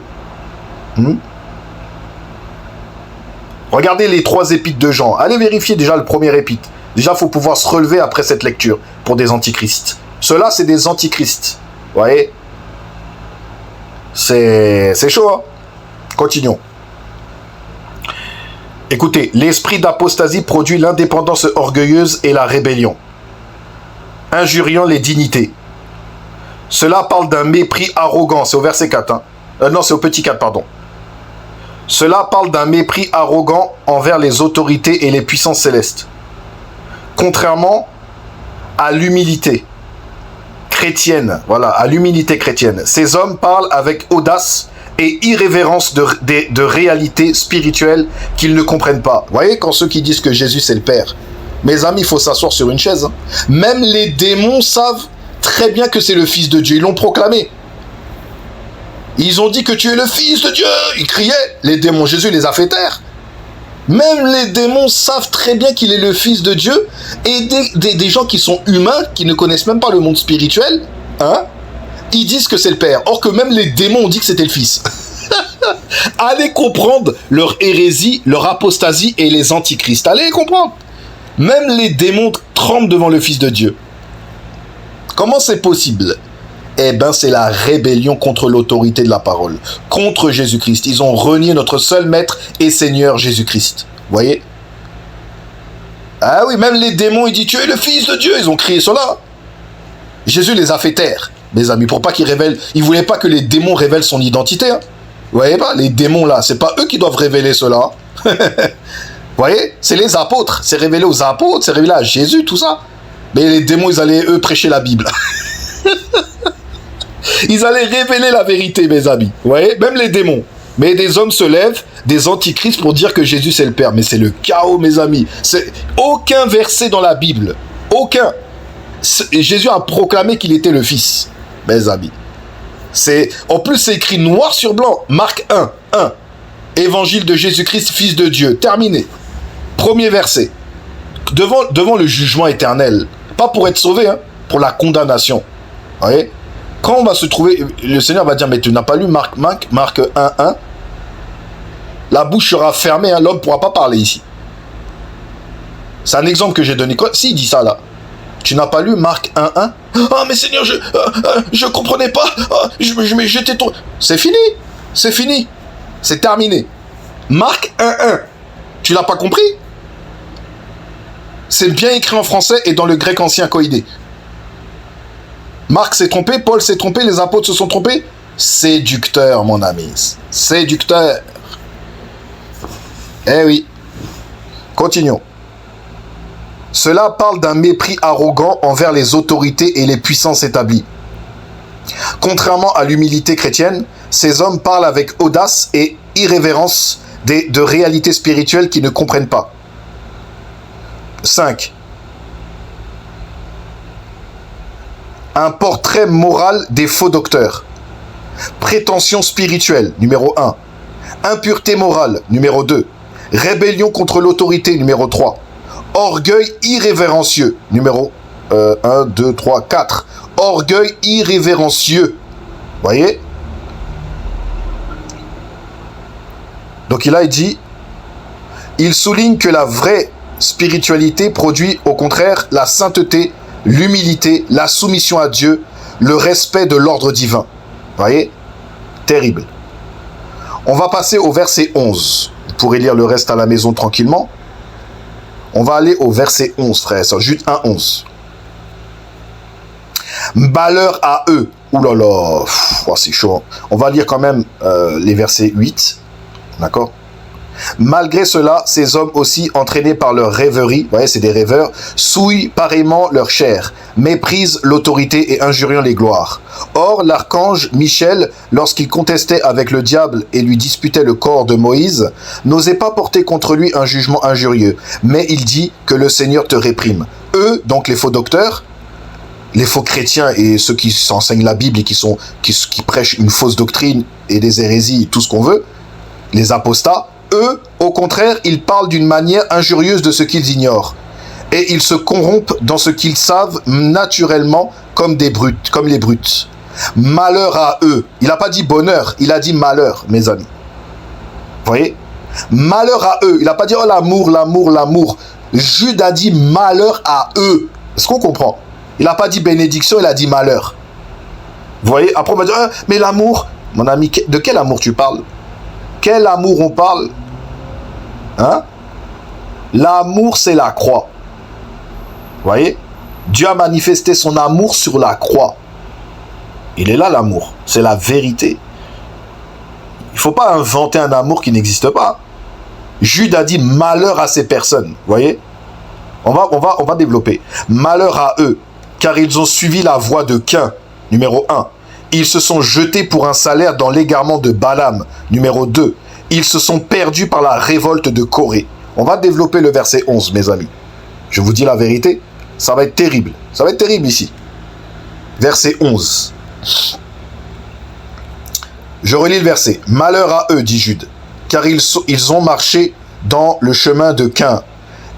Regardez les 3 épîtres de Jean. Allez vérifier déjà le premier épître. Déjà, il faut pouvoir se relever après cette lecture pour des antichrists. Ceux-là, c'est des antichrists. Vous voyez? C'est chaud, hein? Continuons. Écoutez, l'esprit d'apostasie produit l'indépendance orgueilleuse et la rébellion, injuriant les dignités. Cela parle d'un mépris arrogant. C'est au verset 4. Hein. Non, c'est au petit 4, pardon. Cela parle d'un mépris arrogant envers les autorités et les puissances célestes. Contrairement à l'humilité chrétienne, voilà, à l'humilité chrétienne. Ces hommes parlent avec audace et irrévérence de réalités spirituelles qu'ils ne comprennent pas. Vous voyez, quand ceux qui disent que Jésus c'est le Père, mes amis, il faut s'asseoir sur une chaise. Hein. Même les démons savent très bien que c'est le Fils de Dieu. Ils l'ont proclamé. Ils ont dit que tu es le Fils de Dieu. Ils criaient. Les démons, Jésus les a fait taire. Même les démons savent très bien qu'il est le Fils de Dieu. Et des gens qui sont humains, qui ne connaissent même pas le monde spirituel, hein, ils disent que c'est le Père. Or que même les démons ont dit que c'était le Fils. Allez comprendre leur hérésie, leur apostasie et les antichrists. Allez les comprendre. Même les démons tremblent devant le Fils de Dieu. Comment c'est possible? Eh bien, c'est la rébellion contre l'autorité de la parole, contre Jésus-Christ. Ils ont renié notre seul Maître et Seigneur Jésus-Christ. Vous voyez? Ah oui, même les démons, ils disent, tu es le Fils de Dieu. Ils ont crié cela. Jésus les a fait taire, mes amis, pour pas qu'ils révèlent. Ils voulaient pas que les démons révèlent son identité. Hein. Vous voyez pas? Les démons là, c'est pas eux qui doivent révéler cela. Vous voyez? C'est les apôtres. C'est révélé aux apôtres, c'est révélé à Jésus, tout ça. Mais les démons, ils allaient, eux, prêcher la Bible. Ils allaient révéler la vérité, mes amis. Vous voyez? Même les démons. Mais des hommes se lèvent, des antichrists, pour dire que Jésus, c'est le Père. Mais c'est le chaos, mes amis. C'est aucun verset dans la Bible. Aucun. Jésus a proclamé qu'il était le Fils, mes amis. En plus, c'est écrit noir sur blanc. Marc 1. Évangile de Jésus-Christ, Fils de Dieu. Terminé. Premier verset. Devant le jugement éternel. Pas pour être sauvé, hein, pour la condamnation. Vous voyez? Quand on va se trouver, le Seigneur va dire, mais tu n'as pas lu Marc 1:1. La bouche sera fermée, hein, l'homme ne pourra pas parler ici. C'est un exemple que j'ai donné. Si, il dit ça là. Tu n'as pas lu Marc 1:1? Ah, mais Seigneur, je comprenais pas. J'étais trop... C'est fini. C'est fini. C'est terminé. Marc 1:1. Tu l'as pas compris? C'est bien écrit en français et dans le grec ancien koïdé. Marc s'est trompé, Paul s'est trompé, les apôtres se sont trompés. Séducteur, mon ami. Séducteur. Eh oui. Continuons. Cela parle d'un mépris arrogant envers les autorités et les puissances établies. Contrairement à l'humilité chrétienne, ces hommes parlent avec audace et irrévérence de réalités spirituelles qu'ils ne comprennent pas. 5. Un portrait moral des faux docteurs. Prétention spirituelle, numéro 1. Impureté morale, numéro 2. Rébellion contre l'autorité, numéro 3. Orgueil irrévérencieux, numéro 1, 2, 3, 4. Orgueil irrévérencieux. Voyez? Donc il dit, il souligne que la vraie spiritualité produit au contraire la sainteté, l'humilité, la soumission à Dieu, le respect de l'ordre divin. Voyez? Terrible. On va passer au verset 11. Vous pourrez lire le reste à la maison tranquillement. On va aller au verset 11, frère et sœurs. Jude 1, 11. Malheur à eux. Ouh là là, c'est chaud. On va lire quand même les versets 8. D'accord? Malgré cela, ces hommes aussi, entraînés par leur rêverie, vous voyez, c'est des rêveurs, souillent pareillement leur chair, méprisent l'autorité et injuriant les gloires. Or, l'archange Michel, lorsqu'il contestait avec le diable et lui disputait le corps de Moïse, n'osait pas porter contre lui un jugement injurieux, mais il dit que le Seigneur te réprime. Eux, donc les faux docteurs, les faux chrétiens et ceux qui s'enseignent la Bible et qui prêchent une fausse doctrine et des hérésies, tout ce qu'on veut, les apostats, eux, au contraire, ils parlent d'une manière injurieuse de ce qu'ils ignorent. Et ils se corrompent dans ce qu'ils savent naturellement comme les brutes. Malheur à eux. Il n'a pas dit bonheur, il a dit malheur, mes amis. Vous voyez? Malheur à eux. Il n'a pas dit oh l'amour, l'amour, l'amour. Jude a dit malheur à eux. Est-ce qu'on comprend? Il n'a pas dit bénédiction, il a dit malheur. Vous voyez? Après on va dire mais l'amour. Mon ami, de quel amour tu parles? Quel amour on parle? Hein? L'amour, c'est la croix. Vous voyez? Dieu a manifesté son amour sur la croix. Il est là, l'amour. C'est la vérité. Il ne faut pas inventer un amour qui n'existe pas. Jude a dit malheur à ces personnes. Vous voyez? On va développer. Malheur à eux, car ils ont suivi la voie de Caïn, numéro 1. Ils se sont jetés pour un salaire dans l'égarement de Balaam, numéro 2. Ils se sont perdus par la révolte de Corée. On va développer le verset 11, mes amis. Je vous dis la vérité, ça va être terrible. Ça va être terrible ici. Verset 11. Je relis le verset. Malheur à eux, dit Jude, car ils ont marché dans le chemin de Caïn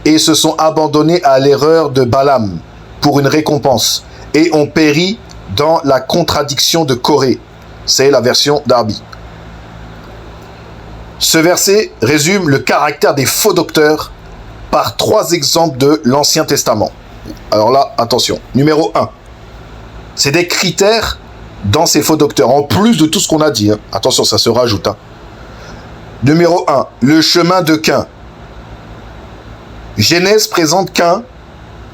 et se sont abandonnés à l'erreur de Balaam pour une récompense et ont péri dans la contradiction de Corée. C'est la version Darby. Ce verset résume le caractère des faux docteurs par 3 exemples de l'Ancien Testament. Alors là, attention. Numéro 1. C'est des critères dans ces faux docteurs, en plus de tout ce qu'on a dit. Hein. Attention, ça se rajoute. Hein. Numéro 1. Le chemin de Caïn. Genèse présente Caïn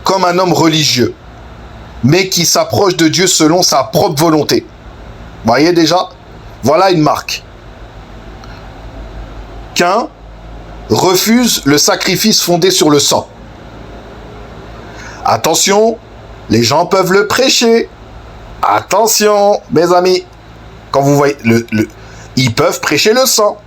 comme un homme religieux, mais qui s'approche de Dieu selon sa propre volonté. Vous voyez déjà? Voilà une marque. Caïn refuse le sacrifice fondé sur le sang. Attention, les gens peuvent le prêcher. Attention, mes amis. Quand vous voyez, ils peuvent prêcher le sang.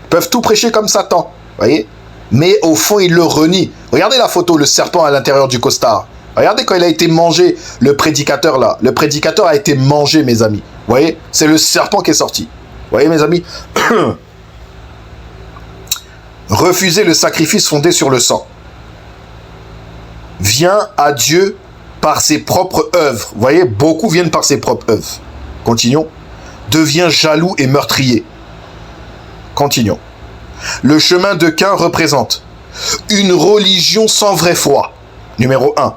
Ils peuvent tout prêcher comme Satan. Vous voyez? Mais au fond, ils le renient. Regardez la photo, le serpent à l'intérieur du costard. Regardez quand il a été mangé, le prédicateur là. Le prédicateur a été mangé, mes amis. Vous voyez? C'est le serpent qui est sorti. Vous voyez, mes amis? refuser le sacrifice fondé sur le sang, vient à Dieu par ses propres œuvres. Vous voyez, beaucoup viennent par ses propres œuvres. Continuons. Devient jaloux et meurtrier. Continuons. Le chemin de Caïn représente une religion sans vraie foi. Numéro 1.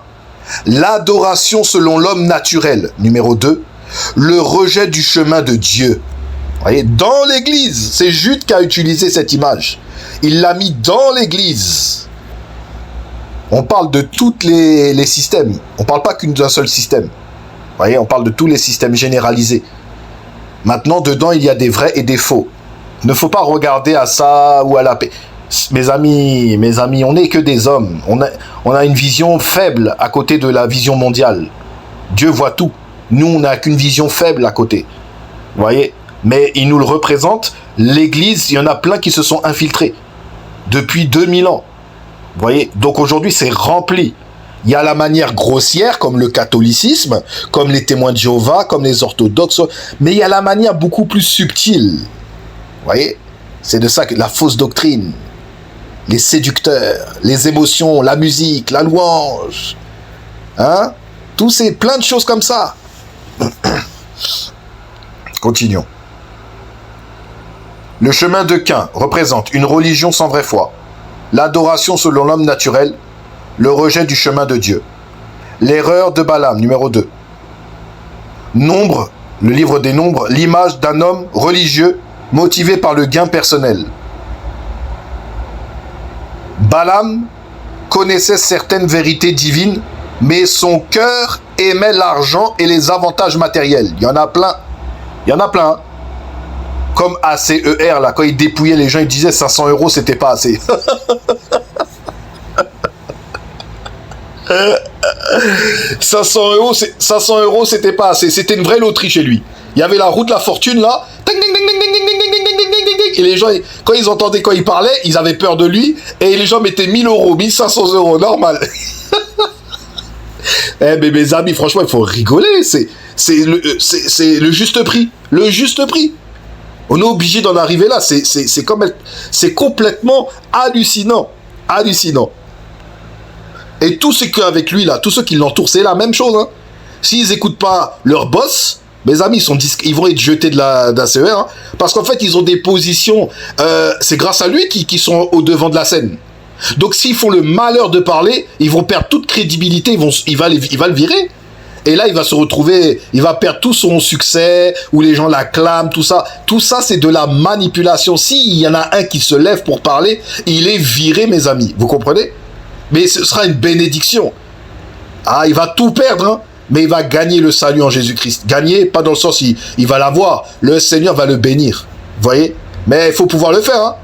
L'adoration selon l'homme naturel. Numéro 2. Le rejet du chemin de Dieu. Vous voyez, dans l'église, c'est Jude qui a utilisé cette image. Il l'a mis dans l'église. On parle de tous les systèmes. On ne parle pas d'un seul système. Vous voyez, on parle de tous les systèmes généralisés. Maintenant, dedans, il y a des vrais et des faux. Il ne faut pas regarder à ça ou à la paix. Mes amis, on n'est que des hommes. On a une vision faible à côté de la vision mondiale. Dieu voit tout. Nous, on n'a qu'une vision faible à côté. Vous voyez? Mais il nous le représente. L'église, il y en a plein qui se sont infiltrés. Depuis 2000 ans. Vous voyez? Donc aujourd'hui, c'est rempli. Il y a la manière grossière, comme le catholicisme, comme les témoins de Jéhovah, comme les orthodoxes, mais il y a la manière beaucoup plus subtile. Vous voyez? C'est de ça que la fausse doctrine, les séducteurs, les émotions, la musique, la louange, hein? Tous ces plein de choses comme ça. Continuons. Le chemin de Caïn représente une religion sans vraie foi, l'adoration selon l'homme naturel, le rejet du chemin de Dieu. L'erreur de Balaam, numéro 2. Nombre, le livre des Nombres, l'image d'un homme religieux motivé par le gain personnel. Balaam connaissait certaines vérités divines, mais son cœur aimait l'argent et les avantages matériels. Il y en a plein. Il y en a plein. Comme ACER, là, quand il dépouillait les gens, il disait 500 €, c'était pas assez. 500 €, c'était pas assez. C'était une vraie loterie chez lui. Il y avait la roue de la fortune là. Et les gens, quand ils entendaient, quand il parlait, ils avaient peur de lui. Et les gens mettaient 1000 €, 1500 €, normal. Eh mais mes amis, franchement, il faut rigoler. C'est le juste prix. Le juste prix. On est obligé d'en arriver là. C'est complètement hallucinant. Hallucinant. Et tous ceux qui avec lui là, tous ceux qui l'entourent, c'est la même chose. Hein. S'ils n'écoutent pas leur boss, mes amis, ils vont être jetés de la CER. Hein, parce qu'en fait, ils ont des positions. C'est grâce à lui qu'ils sont au devant de la scène. Donc s'ils font le malheur de parler, ils vont perdre toute crédibilité. Il va le virer. Et là, il va se retrouver, il va perdre tout son succès, où les gens l'acclament, tout ça. Tout ça, c'est de la manipulation. S'il y en a un qui se lève pour parler, il est viré, mes amis. Vous comprenez? Mais ce sera une bénédiction. Ah, il va tout perdre, hein, mais il va gagner le salut en Jésus-Christ. Gagner, pas dans le sens, il va l'avoir. Le Seigneur va le bénir. Vous voyez? Mais il faut pouvoir le faire, hein.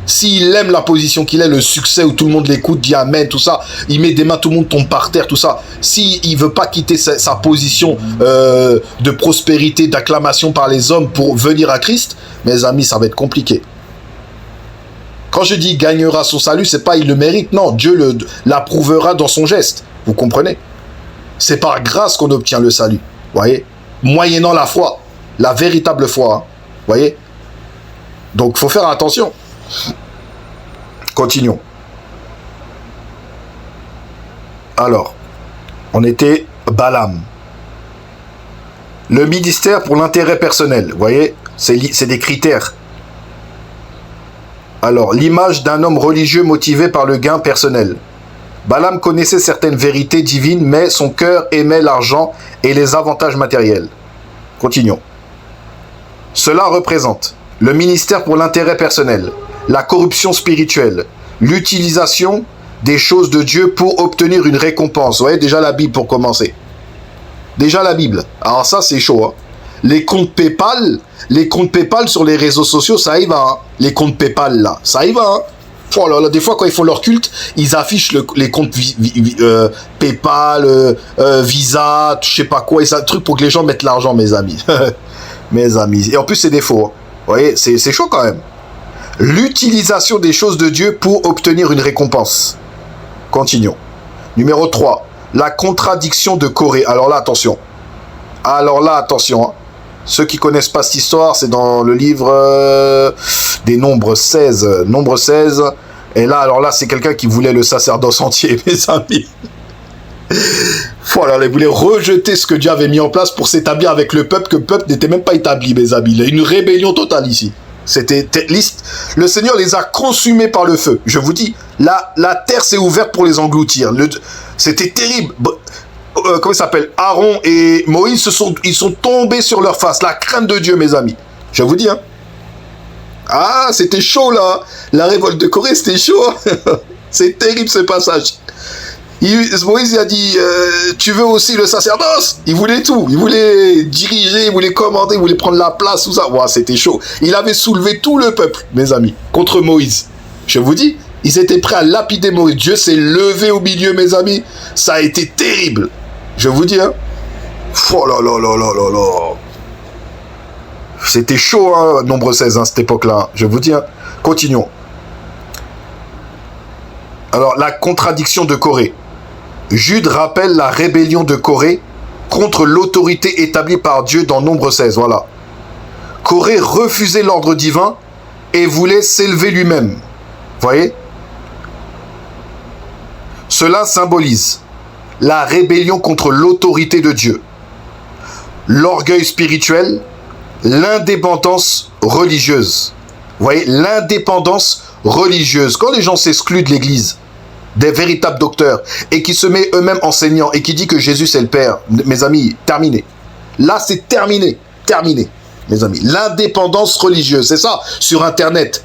S'il aime la position qu'il est, le succès où tout le monde l'écoute, dit amen, tout ça, il met des mains, tout le monde tombe par terre, tout ça. S'il ne veut pas quitter sa position de prospérité, d'acclamation par les hommes pour venir à Christ, mes amis, ça va être compliqué. Quand je dis gagnera son salut, c'est pas il le mérite, non, Dieu l'approuvera dans son geste. Vous comprenez? C'est par grâce qu'on obtient le salut, voyez? Moyennant la foi, la véritable foi, hein, voyez? Donc, faut faire attention. Continuons. Alors, on était Balaam. Le ministère pour l'intérêt personnel, vous voyez, c'est des critères. Alors, l'image d'un homme religieux motivé par le gain personnel. Balaam connaissait certaines vérités divines, mais son cœur aimait l'argent et les avantages matériels. Continuons. Cela représente le ministère pour l'intérêt personnel, la corruption spirituelle, l'utilisation des choses de Dieu pour obtenir une récompense. Vous voyez, déjà la Bible pour commencer. Déjà la Bible. Alors ça, c'est chaud. Hein. Les comptes PayPal sur les réseaux sociaux, ça y va. Hein. Les comptes PayPal, là, ça y va. Hein. Oh là là, des fois, quand ils font leur culte, ils affichent les comptes PayPal, Visa, je sais pas quoi, et ça, truc pour que les gens mettent l'argent, mes amis. Mes amis. Et en plus, c'est des faux. Hein. Vous voyez, c'est chaud quand même. L'utilisation des choses de Dieu pour obtenir une récompense. Continuons. Numéro 3. La contradiction de Corée. Alors là, attention. Hein. Ceux qui connaissent pas cette histoire, c'est dans le livre des Nombres 16. Nombre 16, Et là, alors là, c'est quelqu'un qui voulait le sacerdoce entier, mes amis. Voilà, il voulait rejeter ce que Dieu avait mis en place pour s'établir avec le peuple, que le peuple n'était même pas établi, mes amis. Il y a une rébellion totale ici. Le Seigneur les a consumés par le feu. Je vous dis, la terre s'est ouverte pour les engloutir. C'était terrible. Comment il s'appelle? Aaron et Moïse, ils sont tombés sur leur face. La crainte de Dieu, mes amis. Je vous dis, hein. Ah, c'était chaud, là. La révolte de Corée, c'était chaud. C'est terrible, ce passage. Moïse a dit, tu veux aussi le sacerdoce? Il voulait tout. Il voulait diriger, il voulait commander, il voulait prendre la place, tout ça. Wow, c'était chaud. Il avait soulevé tout le peuple, mes amis, contre Moïse. Je vous dis, ils étaient prêts à lapider Moïse. Dieu s'est levé au milieu, mes amis. Ça a été terrible. Je vous dis, hein. Oh là là là là là là. C'était chaud, hein, Nombre 16, hein, cette époque-là. Je vous dis, hein. Continuons. Alors, la contradiction de Corée. Jude rappelle la rébellion de Corée contre l'autorité établie par Dieu dans Nombre 16. Voilà. Corée refusait l'ordre divin et voulait s'élever lui-même. Voyez? Cela symbolise la rébellion contre l'autorité de Dieu, l'orgueil spirituel, l'indépendance religieuse. Vous voyez? L'indépendance religieuse. Quand les gens s'excluent de l'Église, des véritables docteurs, et qui se met eux-mêmes enseignants, et qui dit que Jésus c'est le Père, mes amis, terminé. Là, c'est terminé. Terminé, mes amis. L'indépendance religieuse, c'est ça, sur Internet.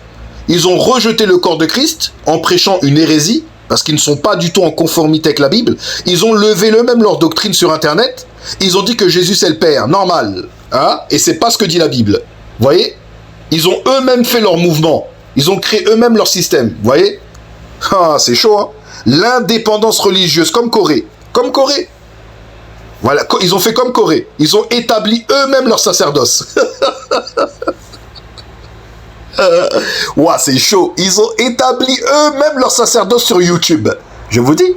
Ils ont rejeté le corps de Christ en prêchant une hérésie, parce qu'ils ne sont pas du tout en conformité avec la Bible. Ils ont levé eux-mêmes leur doctrine sur Internet. Ils ont dit que Jésus c'est le Père, normal. Hein? Et c'est pas ce que dit la Bible. Vous voyez? Ils ont eux-mêmes fait leur mouvement. Ils ont créé eux-mêmes leur système. Vous voyez? Ah, c'est chaud, hein? L'indépendance religieuse, comme Corée. Comme Corée. Voilà, ils ont fait comme Corée. Ils ont établi eux-mêmes leur sacerdoce. Ouah, c'est chaud. Ils ont établi eux-mêmes leur sacerdoce sur YouTube. Je vous dis.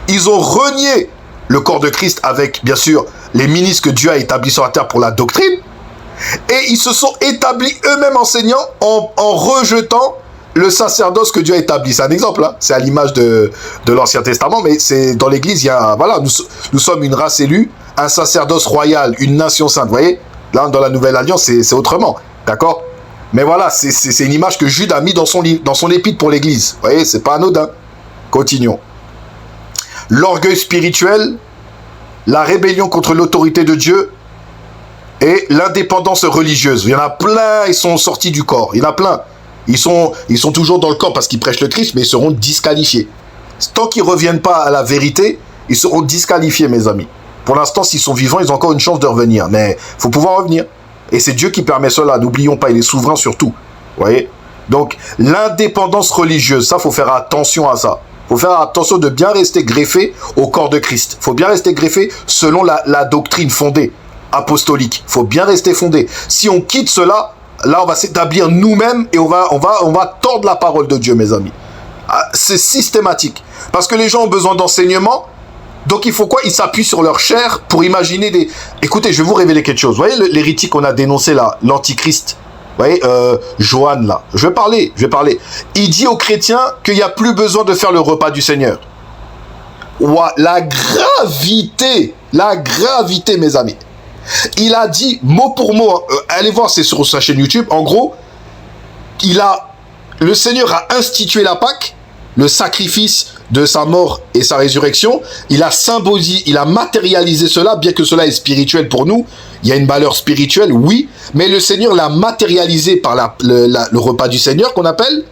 Ils ont renié le corps de Christ avec, bien sûr, les ministres que Dieu a établis sur la terre pour la doctrine. Et ils se sont établis eux-mêmes enseignants en rejetant le sacerdoce que Dieu a établi. C'est un exemple, hein. C'est à l'image de l'Ancien Testament, mais c'est dans l'Église, il y a, voilà, nous sommes une race élue, un sacerdoce royal, une nation sainte, vous voyez? Là, dans la Nouvelle Alliance, c'est autrement, d'accord? Mais voilà, c'est une image que Jude a mis dans son épître pour l'Église. Vous voyez, c'est pas anodin. Continuons. L'orgueil spirituel, la rébellion contre l'autorité de Dieu et l'indépendance religieuse. Il y en a plein, ils sont sortis du corps. Il y en a plein. Ils sont toujours dans le corps parce qu'ils prêchent le Christ, mais ils seront disqualifiés. Tant qu'ils ne reviennent pas à la vérité, ils seront disqualifiés, mes amis. Pour l'instant, s'ils sont vivants, ils ont encore une chance de revenir. Mais il faut pouvoir revenir. Et c'est Dieu qui permet cela. N'oublions pas, il est souverain sur tout. Vous voyez? Donc, l'indépendance religieuse, ça, il faut faire attention à ça. Il faut faire attention de bien rester greffé au corps de Christ. Il faut bien rester greffé selon la doctrine fondée, apostolique. Il faut bien rester fondé. Si on quitte cela, là, on va s'établir nous-mêmes et on va tordre la parole de Dieu, mes amis. C'est systématique. Parce que les gens ont besoin d'enseignement. Donc, il faut quoi? Ils s'appuient sur leur chair pour imaginer des... Écoutez, je vais vous révéler quelque chose. Vous voyez l'hérétique qu'on a dénoncé là, l'antichrist? Vous voyez, Johann là. Je vais parler. Il dit aux chrétiens qu'il n'y a plus besoin de faire le repas du Seigneur. Ouah, la gravité, mes amis. Il a dit, mot pour mot, allez voir, c'est sur sa chaîne YouTube, en gros, le Seigneur a institué la Pâque, le sacrifice de sa mort et sa résurrection, il a symbolisé, il a matérialisé cela, bien que cela est spirituel pour nous, il y a une valeur spirituelle, oui, mais le Seigneur l'a matérialisé par le repas du Seigneur qu'on appelle.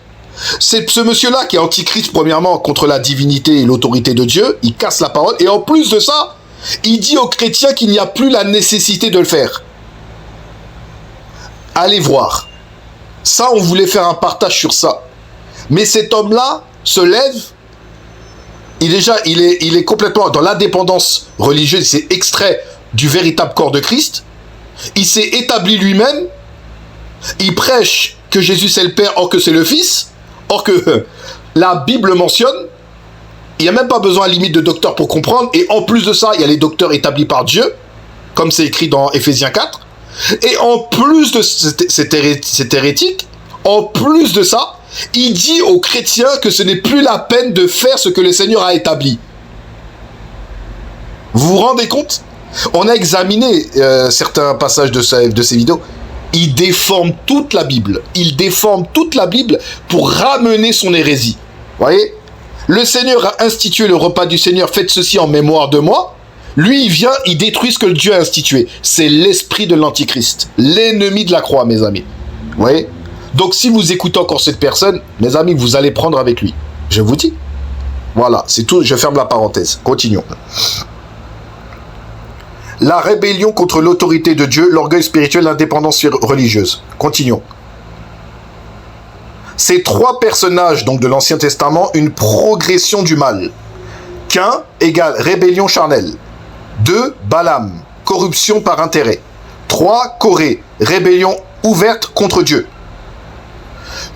C'est ce monsieur-là qui est antichrist, premièrement, contre la divinité et l'autorité de Dieu, il casse la parole, et en plus de ça, il dit aux chrétiens qu'il n'y a plus la nécessité de le faire. Allez voir. Ça, on voulait faire un partage sur ça. Mais cet homme-là se lève, il est complètement dans l'indépendance religieuse, il s'est extrait du véritable corps de Christ, il s'est établi lui-même, il prêche que Jésus c'est le Père, or que c'est le Fils, or que la Bible mentionne. Il n'y a même pas besoin à limite de docteur pour comprendre. Et en plus de ça, il y a les docteurs établis par Dieu, comme c'est écrit dans Éphésiens 4. Et en plus de cet hérétique, en plus de ça, Il dit aux chrétiens que ce n'est plus la peine de faire ce que le Seigneur a établi. Vous vous rendez compte? On a examiné certains passages de ces vidéos. Il déforme toute la Bible. Il déforme toute la Bible pour ramener son hérésie. Vous voyez? Le Seigneur a institué le repas du Seigneur. Faites ceci en mémoire de moi. Lui, il vient, il détruit ce que Dieu a institué. C'est l'esprit de l'Antichrist. L'ennemi de la croix, mes amis. Vous voyez? Donc, si vous écoutez encore cette personne, mes amis, vous allez prendre avec lui. Je vous dis. Voilà, c'est tout. Je ferme la parenthèse. Continuons. La rébellion contre l'autorité de Dieu, l'orgueil spirituel, l'indépendance religieuse. Continuons. Ces trois personnages donc de l'Ancien Testament, une progression du mal. Cain égale rébellion charnelle. 2. Balaam, corruption par intérêt. 3. Corée, rébellion ouverte contre Dieu.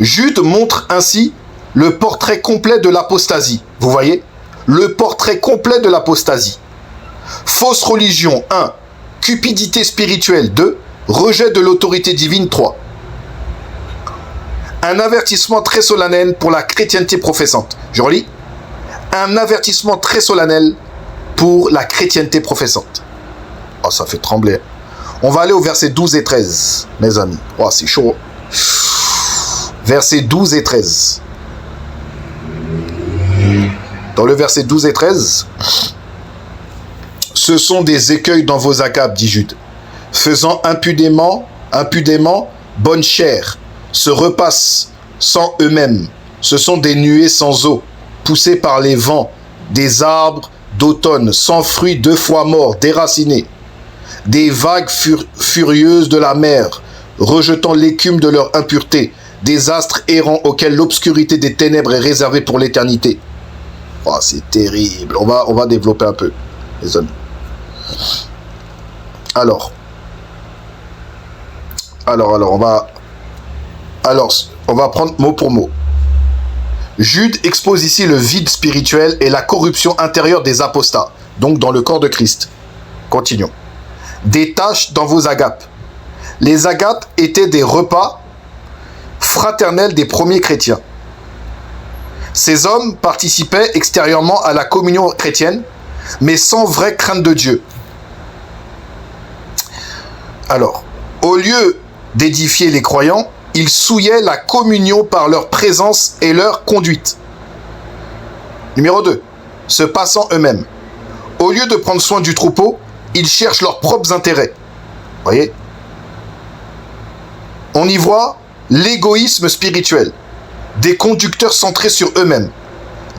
Jude montre ainsi le portrait complet de l'apostasie. Vous voyez? Le portrait complet de l'apostasie. Fausse religion, 1. Cupidité spirituelle, 2. Rejet de l'autorité divine, 3. Un avertissement très solennel pour la chrétienté professante. Je relis. Un avertissement très solennel pour la chrétienté professante. Oh, ça fait trembler. On va aller au verset 12 et 13, mes amis. Oh, c'est chaud. Versets 12 et 13. Dans le verset 12 et 13... Ce sont des écueils dans vos agapes, dit Jude, faisant impudemment bonne chère, se repassent sans eux-mêmes. Ce sont des nuées sans eau, poussées par les vents, des arbres d'automne, sans fruits, 2 fois morts, déracinés, des vagues furieuses de la mer, rejetant l'écume de leur impureté, des astres errants auxquels l'obscurité des ténèbres est réservée pour l'éternité. Oh, c'est terrible. On va développer un peu, les amis. Alors, on va prendre mot pour mot. Jude expose ici le vide spirituel et la corruption intérieure des apostats, donc dans le corps de Christ. Continuons. Des tâches dans vos agapes. Les agapes étaient des repas fraternels des premiers chrétiens. Ces hommes participaient extérieurement à la communion chrétienne, mais sans vraie crainte de Dieu. Alors, au lieu d'édifier les croyants, ils souillaient la communion par leur présence et leur conduite. Numéro 2. Se passant eux-mêmes. Au lieu de prendre soin du troupeau, ils cherchent leurs propres intérêts. Voyez? On y voit l'égoïsme spirituel. Des conducteurs centrés sur eux-mêmes.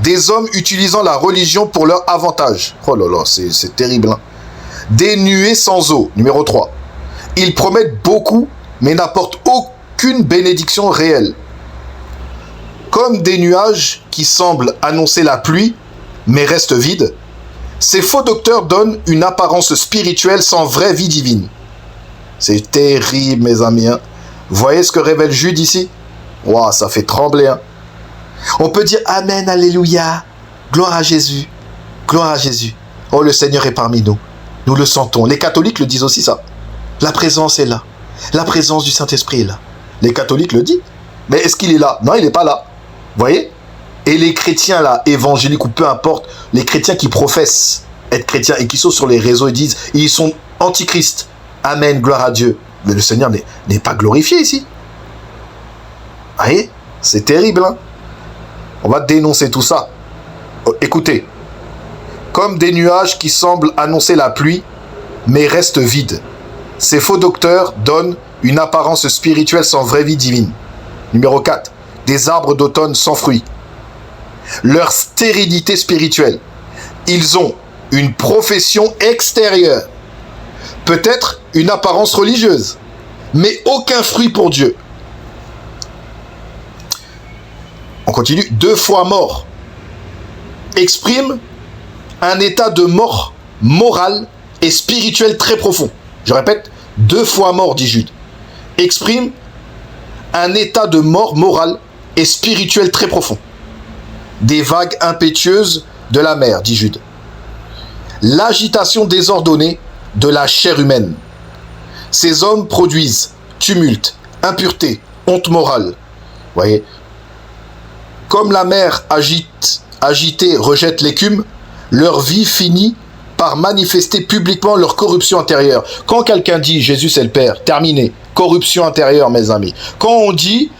Des hommes utilisant la religion pour leur avantage. Oh là là, c'est terrible. Hein? Des nuées sans eau. Numéro 3. Ils promettent beaucoup, mais n'apportent aucune bénédiction réelle. Comme des nuages qui semblent annoncer la pluie, mais restent vides, ces faux docteurs donnent une apparence spirituelle sans vraie vie divine. C'est terrible, mes amis. Hein? Voyez ce que révèle Jude ici? Waouh, ça fait trembler. Hein? On peut dire Amen, Alléluia, gloire à Jésus, gloire à Jésus. Oh, le Seigneur est parmi nous. Nous le sentons. Les catholiques le disent aussi ça. La présence est là. La présence du Saint-Esprit est là. Les catholiques le disent. Mais est-ce qu'il est là? Non, il n'est pas là. Vous voyez? Et les chrétiens là, évangéliques ou peu importe, les chrétiens qui professent être chrétiens et qui sont sur les réseaux et disent, ils sont antichrist. Amen, gloire à Dieu. Mais le Seigneur n'est pas glorifié ici. Vous voyez? C'est terrible. Hein? On va dénoncer tout ça. Écoutez. Comme des nuages qui semblent annoncer la pluie, mais restent vides. Ces faux docteurs donnent une apparence spirituelle sans vraie vie divine. Numéro 4. Des arbres d'automne sans fruits. Leur stérilité spirituelle. Ils ont une profession extérieure. Peut-être une apparence religieuse, mais aucun fruit pour Dieu. On continue. 2 fois mort. Exprime un état de mort morale et spirituel très profond. Je répète, 2 fois mort, dit Jude. Exprime un état de mort morale et spirituel très profond. Des vagues impétueuses de la mer, dit Jude. L'agitation désordonnée de la chair humaine. Ces hommes produisent tumulte, impureté, honte morale. Vous voyez? Comme la mer agitée rejette l'écume, leur vie finit par manifester publiquement leur corruption intérieure. Quand quelqu'un dit Jésus c'est le Père, terminé. Corruption intérieure, mes amis. Quand on dit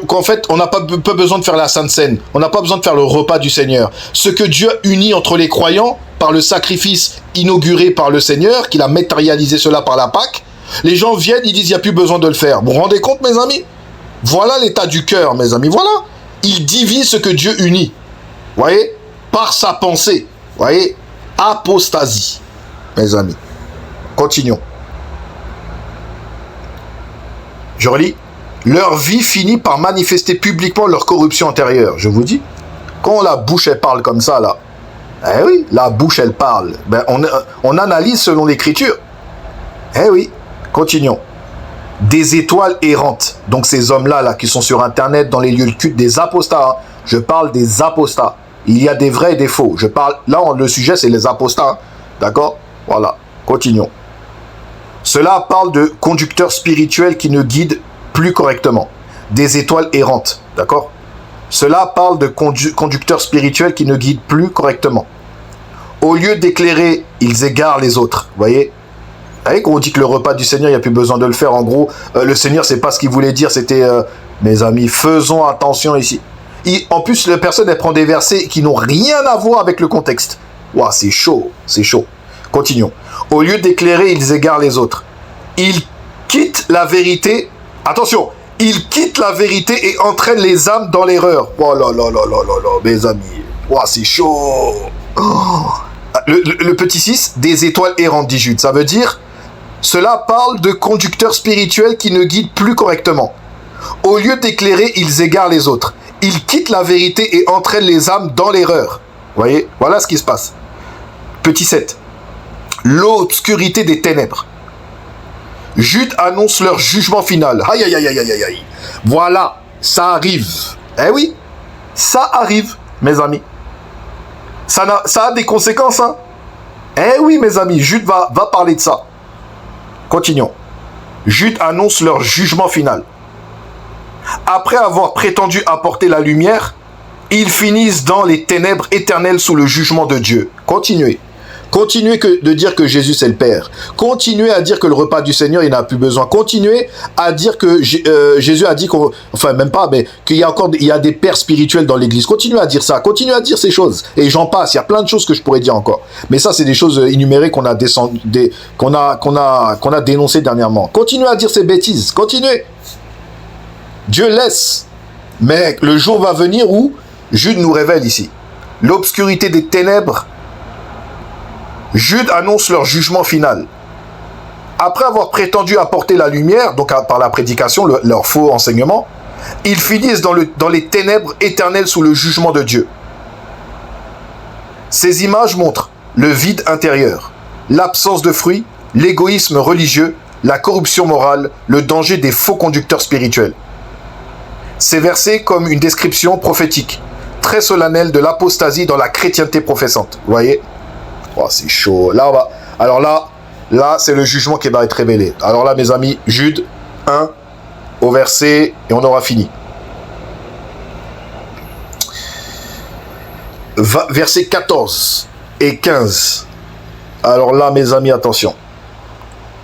qu'en fait, on n'a pas besoin de faire la Sainte Seine, on n'a pas besoin de faire le repas du Seigneur. Ce que Dieu unit entre les croyants par le sacrifice inauguré par le Seigneur, qu'il a matérialisé cela par la Pâque, les gens viennent, ils disent il n'y a plus besoin de le faire. Vous vous rendez compte, mes amis? Voilà l'état du cœur, mes amis. Voilà. Il divise ce que Dieu unit. Vous voyez? Par sa pensée. Vous voyez? Apostasie, mes amis. Continuons. Je relis. Leur vie finit par manifester publiquement leur corruption intérieure. Je vous dis, quand la bouche, elle parle comme ça, là, eh oui, la bouche, elle parle. Ben, on analyse selon l'Écriture. Eh oui, continuons. Des étoiles errantes. Donc ces hommes-là, là, qui sont sur Internet, dans les lieux de culte, des apostats. Hein. Je parle des apostats. Il y a des vrais et des faux. Je parle, là, le sujet, c'est les apostats. Hein. D'accord? Voilà, continuons. Cela parle de conducteurs spirituels qui ne guident plus correctement. Des étoiles errantes. D'accord? Cela parle de conducteurs spirituels qui ne guident plus correctement. Au lieu d'éclairer, ils égarent les autres. Vous voyez? Vous voyez, quand on dit que le repas du Seigneur, il n'y a plus besoin de le faire, en gros, le Seigneur, c'est pas ce qu'il voulait dire, c'était, mes amis, faisons attention ici. En plus, la personne, elle prend des versets qui n'ont rien à voir avec le contexte. Ouah, c'est chaud, c'est chaud. Continuons. Au lieu d'éclairer, ils égarent les autres. Ils quittent la vérité. Attention, ils quittent la vérité et entraînent les âmes dans l'erreur. Oh là là là là là là, mes amis. Ouah, c'est chaud. Oh. Le petit 6, des étoiles errantes, dit Jude. Ça veut dire, cela parle de conducteurs spirituels qui ne guident plus correctement. Au lieu d'éclairer, ils égarent les autres. Ils quittent la vérité et entraînent les âmes dans l'erreur. Vous voyez? Voilà ce qui se passe. Petit 7. L'obscurité des ténèbres. Jude annonce leur jugement final. Aïe, aïe, aïe, aïe, aïe, aïe. Voilà, ça arrive. Eh oui, ça arrive, mes amis. Ça a des conséquences, hein. Eh oui, mes amis, Jude va parler de ça. Continuons. Jude annonce leur jugement final. Après avoir prétendu apporter la lumière, ils finissent dans les ténèbres éternelles sous le jugement de Dieu. Continuez. Continuez de dire que Jésus c'est le Père. Continuez à dire que le repas du Seigneur, il n'a plus besoin. Continuez à dire que Jésus a dit qu'on... Enfin, même pas, mais qu'il y a des pères spirituels dans l'Église. Continuez à dire ça. Continuez à dire ces choses. Et j'en passe. Il y a plein de choses que je pourrais dire encore. Mais ça, c'est des choses énumérées qu'on a dénoncées dernièrement. Continuez à dire ces bêtises. Continuez. Dieu laisse. Mais le jour va venir où Jude nous révèle ici. L'obscurité des ténèbres. Jude annonce leur jugement final. Après avoir prétendu apporter la lumière, donc par la prédication, leur faux enseignement, ils finissent dans les ténèbres éternelles sous le jugement de Dieu. Ces images montrent le vide intérieur, l'absence de fruits, l'égoïsme religieux, la corruption morale, le danger des faux conducteurs spirituels. Ces versets comme une description prophétique, très solennelle de l'apostasie dans la chrétienté professante. Vous voyez? Oh, c'est chaud. Là, alors là, c'est le jugement qui va être révélé. Alors là, mes amis, Jude 1 au verset, et on aura fini. Versets 14 et 15. Alors là, mes amis, attention.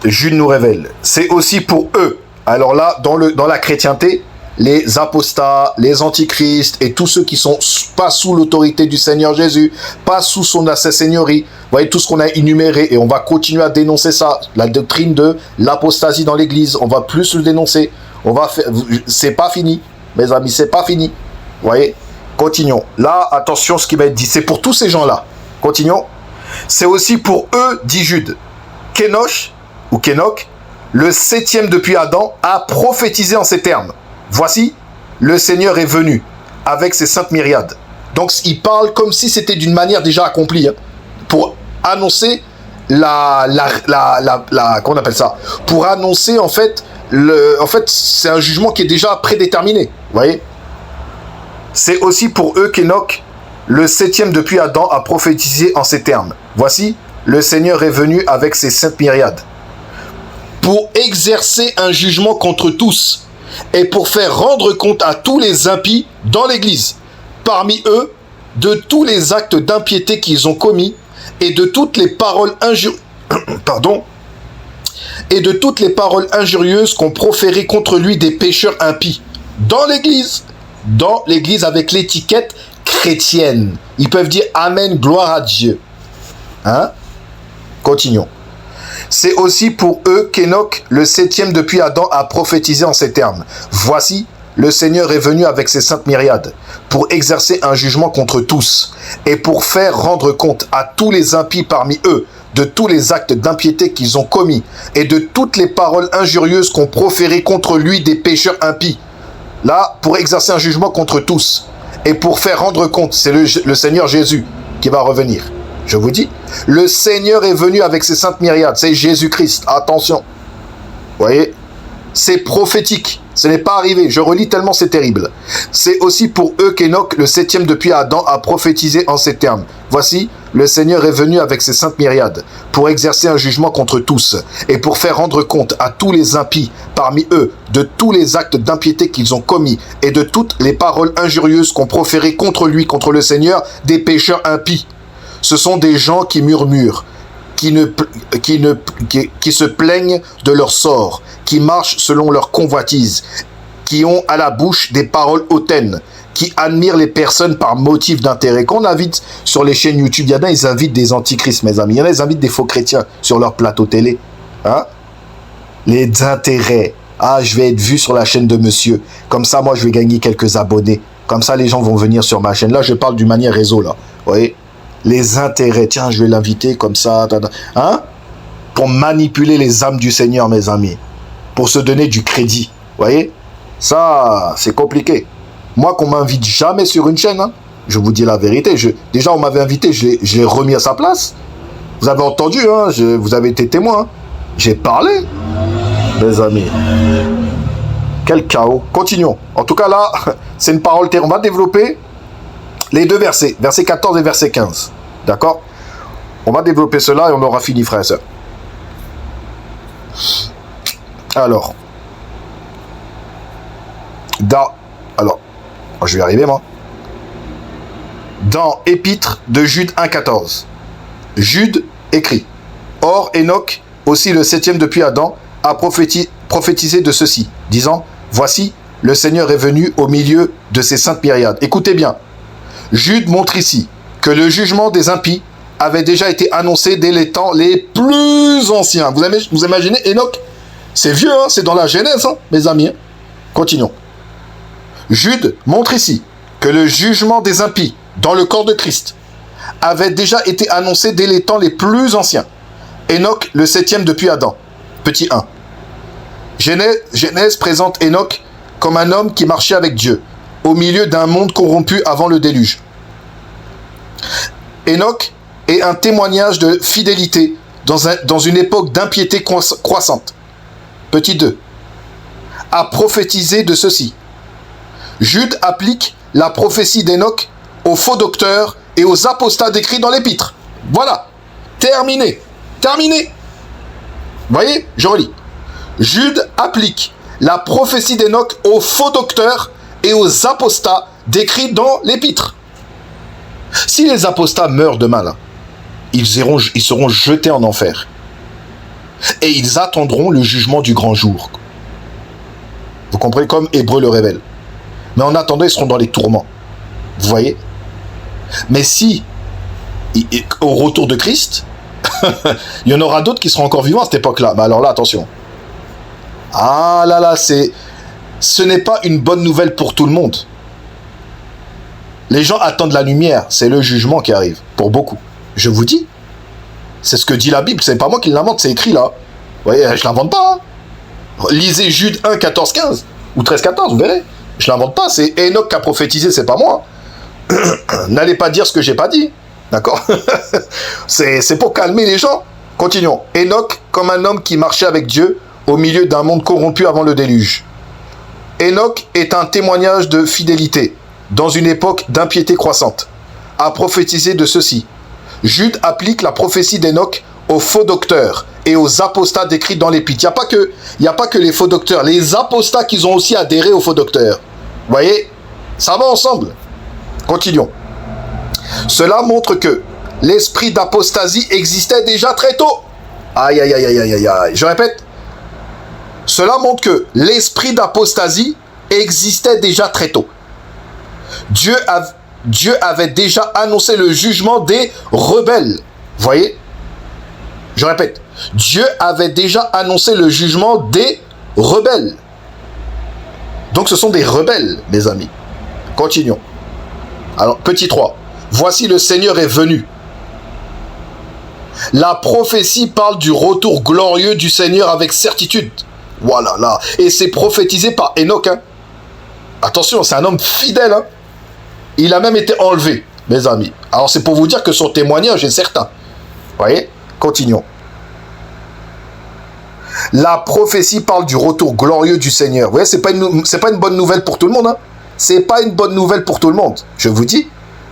Jude nous révèle. C'est aussi pour eux. Alors là, dans la chrétienté, les apostats, les antichrists et tous ceux qui sont pas sous l'autorité du Seigneur Jésus, pas sous son seigneurie. Vous voyez tout ce qu'on a énuméré et on va continuer à dénoncer ça. La doctrine de l'apostasie dans l'Église, on va plus le dénoncer. C'est pas fini, mes amis, c'est pas fini. Vous voyez, continuons. Là, attention, ce qui va être dit, c'est pour tous ces gens-là. Continuons. C'est aussi pour eux, dit Jude. Kénoch, ou Kénoch, le 7e depuis Adam, a prophétisé en ces termes. Voici, le Seigneur est venu avec ses saintes myriades. Donc, il parle comme si c'était d'une manière déjà accomplie, hein, pour annoncer qu'on appelle ça, pour annoncer en fait, c'est un jugement qui est déjà prédéterminé. Vous voyez? C'est aussi pour eux qu'Enoch, le 7e depuis Adam, a prophétisé en ces termes. Voici, le Seigneur est venu avec ses saintes myriades pour exercer un jugement contre tous et pour faire rendre compte à tous les impies dans l'Église. parmi eux de tous les actes d'impiété qu'ils ont commis et de toutes les paroles et de toutes les paroles injurieuses qu'ont proférées contre lui des pécheurs impies dans l'église avec l'étiquette chrétienne. Ils peuvent dire Amen, gloire à Dieu. Hein? Continuons. C'est aussi pour eux qu'Enoch, le 7e depuis Adam, a prophétisé en ces termes. Voici, le Seigneur est venu avec ses saintes myriades pour exercer un jugement contre tous et pour faire rendre compte à tous les impies parmi eux de tous les actes d'impiété qu'ils ont commis et de toutes les paroles injurieuses qu'ont proférées contre lui des pécheurs impies. Là, pour exercer un jugement contre tous et pour faire rendre compte, c'est le Seigneur Jésus qui va revenir. Je vous dis, le Seigneur est venu avec ses saintes myriades, c'est Jésus-Christ, attention. Vous voyez, c'est prophétique, ce n'est pas arrivé, je relis tellement c'est terrible. C'est aussi pour eux qu'Enoch, le 7e depuis Adam, a prophétisé en ces termes. Voici, le Seigneur est venu avec ses saintes myriades pour exercer un jugement contre tous et pour faire rendre compte à tous les impies parmi eux de tous les actes d'impiété qu'ils ont commis et de toutes les paroles injurieuses qu'ont proférées contre lui, contre le Seigneur, des pécheurs impies. Ce sont des gens qui murmurent, qui se plaignent de leur sort, qui marchent selon leur convoitise, qui ont à la bouche des paroles hautaines, qui admirent les personnes par motif d'intérêt. Quand on invite sur les chaînes YouTube, il y en a, ils invitent des antichrists, mes amis. Il y en a, ils invitent des faux chrétiens sur leur plateau télé. Hein? Les intérêts. Ah, je vais être vu sur la chaîne de monsieur. Comme ça, moi, je vais gagner quelques abonnés. Comme ça, les gens vont venir sur ma chaîne. Là, je parle d'une manière réseau, là. Vous voyez? Les intérêts. Tiens, je vais l'inviter comme ça. Hein? Pour manipuler les âmes du Seigneur, mes amis. Pour se donner du crédit. Vous voyez? Ça, c'est compliqué. Moi, qu'on m'invite jamais sur une chaîne, hein, je vous dis la vérité. Déjà, on m'avait invité, je l'ai remis à sa place. Vous avez entendu, hein, vous avez été témoin. Hein. J'ai parlé, mes amis. Quel chaos. Continuons. En tout cas, là, c'est une parole terre. On va développer les deux versets, verset 14 et verset 15. D'accord? On va développer cela et on aura fini, frères et sœurs. Alors, je vais y arriver, moi. Dans Épître de Jude 1,14, Jude écrit: Or, Enoch, aussi le 7e depuis Adam, a prophétisé de ceci, disant: Voici, le Seigneur est venu au milieu de ses saintes myriades. Écoutez bien, Jude montre ici que le jugement des impies avait déjà été annoncé dès les temps les plus anciens. Vous imaginez, Enoch, c'est vieux, hein, c'est dans la Genèse, hein, mes amis. Hein. Continuons. Jude montre ici que le jugement des impies dans le corps de Christ avait déjà été annoncé dès les temps les plus anciens. Enoch, le 7e depuis Adam. Petit 1. Genèse présente Enoch comme un homme qui marchait avec Dieu, au milieu d'un monde corrompu avant le déluge. Enoch est un témoignage de fidélité dans une époque d'impiété croissante. Petit 2. A prophétisé de ceci. Jude applique la prophétie d'Enoch aux faux docteurs et aux apostats décrits dans l'épître. Voilà. Terminé. Terminé. Voyez, je relis. Jude applique la prophétie d'Enoch aux faux docteurs et aux apostats décrits dans l'épître. Si les apostats meurent demain, là, ils seront jetés en enfer. Et ils attendront le jugement du grand jour. Vous comprenez, comme Hébreu le révèle. Mais en attendant, ils seront dans les tourments. Vous voyez? Mais si, au retour de Christ, il y en aura d'autres qui seront encore vivants à cette époque-là. Mais alors là, attention. Ah là là, ce n'est pas une bonne nouvelle pour tout le monde. Les gens attendent la lumière. C'est le jugement qui arrive, pour beaucoup. Je vous dis. C'est ce que dit la Bible. C'est pas moi qui l'invente, c'est écrit là. Vous voyez, je l'invente pas. Hein. Lisez Jude 1, 14, 15. Ou 13, 14, vous verrez. Je l'invente pas, c'est Enoch qui a prophétisé, c'est pas moi. N'allez pas dire ce que j'ai pas dit. D'accord? C'est pour calmer les gens. Continuons. Enoch, comme un homme qui marchait avec Dieu au milieu d'un monde corrompu avant le déluge. Enoch est un témoignage de fidélité dans une époque d'impiété croissante. A prophétisé de ceci. Jude applique la prophétie d'Enoch aux faux docteurs et aux apostats décrits dans l'épître. Il n'y a pas que les faux docteurs, les apostats qui ont aussi adhéré aux faux docteurs. Vous voyez, ça va ensemble. Continuons. Cela montre que l'esprit d'apostasie existait déjà très tôt. Aïe, aïe, aïe, aïe, aïe, aïe. Je répète. Cela montre que l'esprit d'apostasie existait déjà très tôt. Dieu avait déjà annoncé le jugement des rebelles. Voyez? Je répète. Dieu avait déjà annoncé le jugement des rebelles. Donc ce sont des rebelles, mes amis. Continuons. Alors, petit 3. Voici le Seigneur est venu. La prophétie parle du retour glorieux du Seigneur avec certitude. Voilà, là. Et c'est prophétisé par Enoch. Hein. Attention, c'est un homme fidèle. Hein. Il a même été enlevé, mes amis. Alors c'est pour vous dire que son témoignage est certain. Voyez? Continuons. La prophétie parle du retour glorieux du Seigneur. Vous voyez, c'est pas une bonne nouvelle pour tout le monde. Hein. C'est pas une bonne nouvelle pour tout le monde. Je vous dis.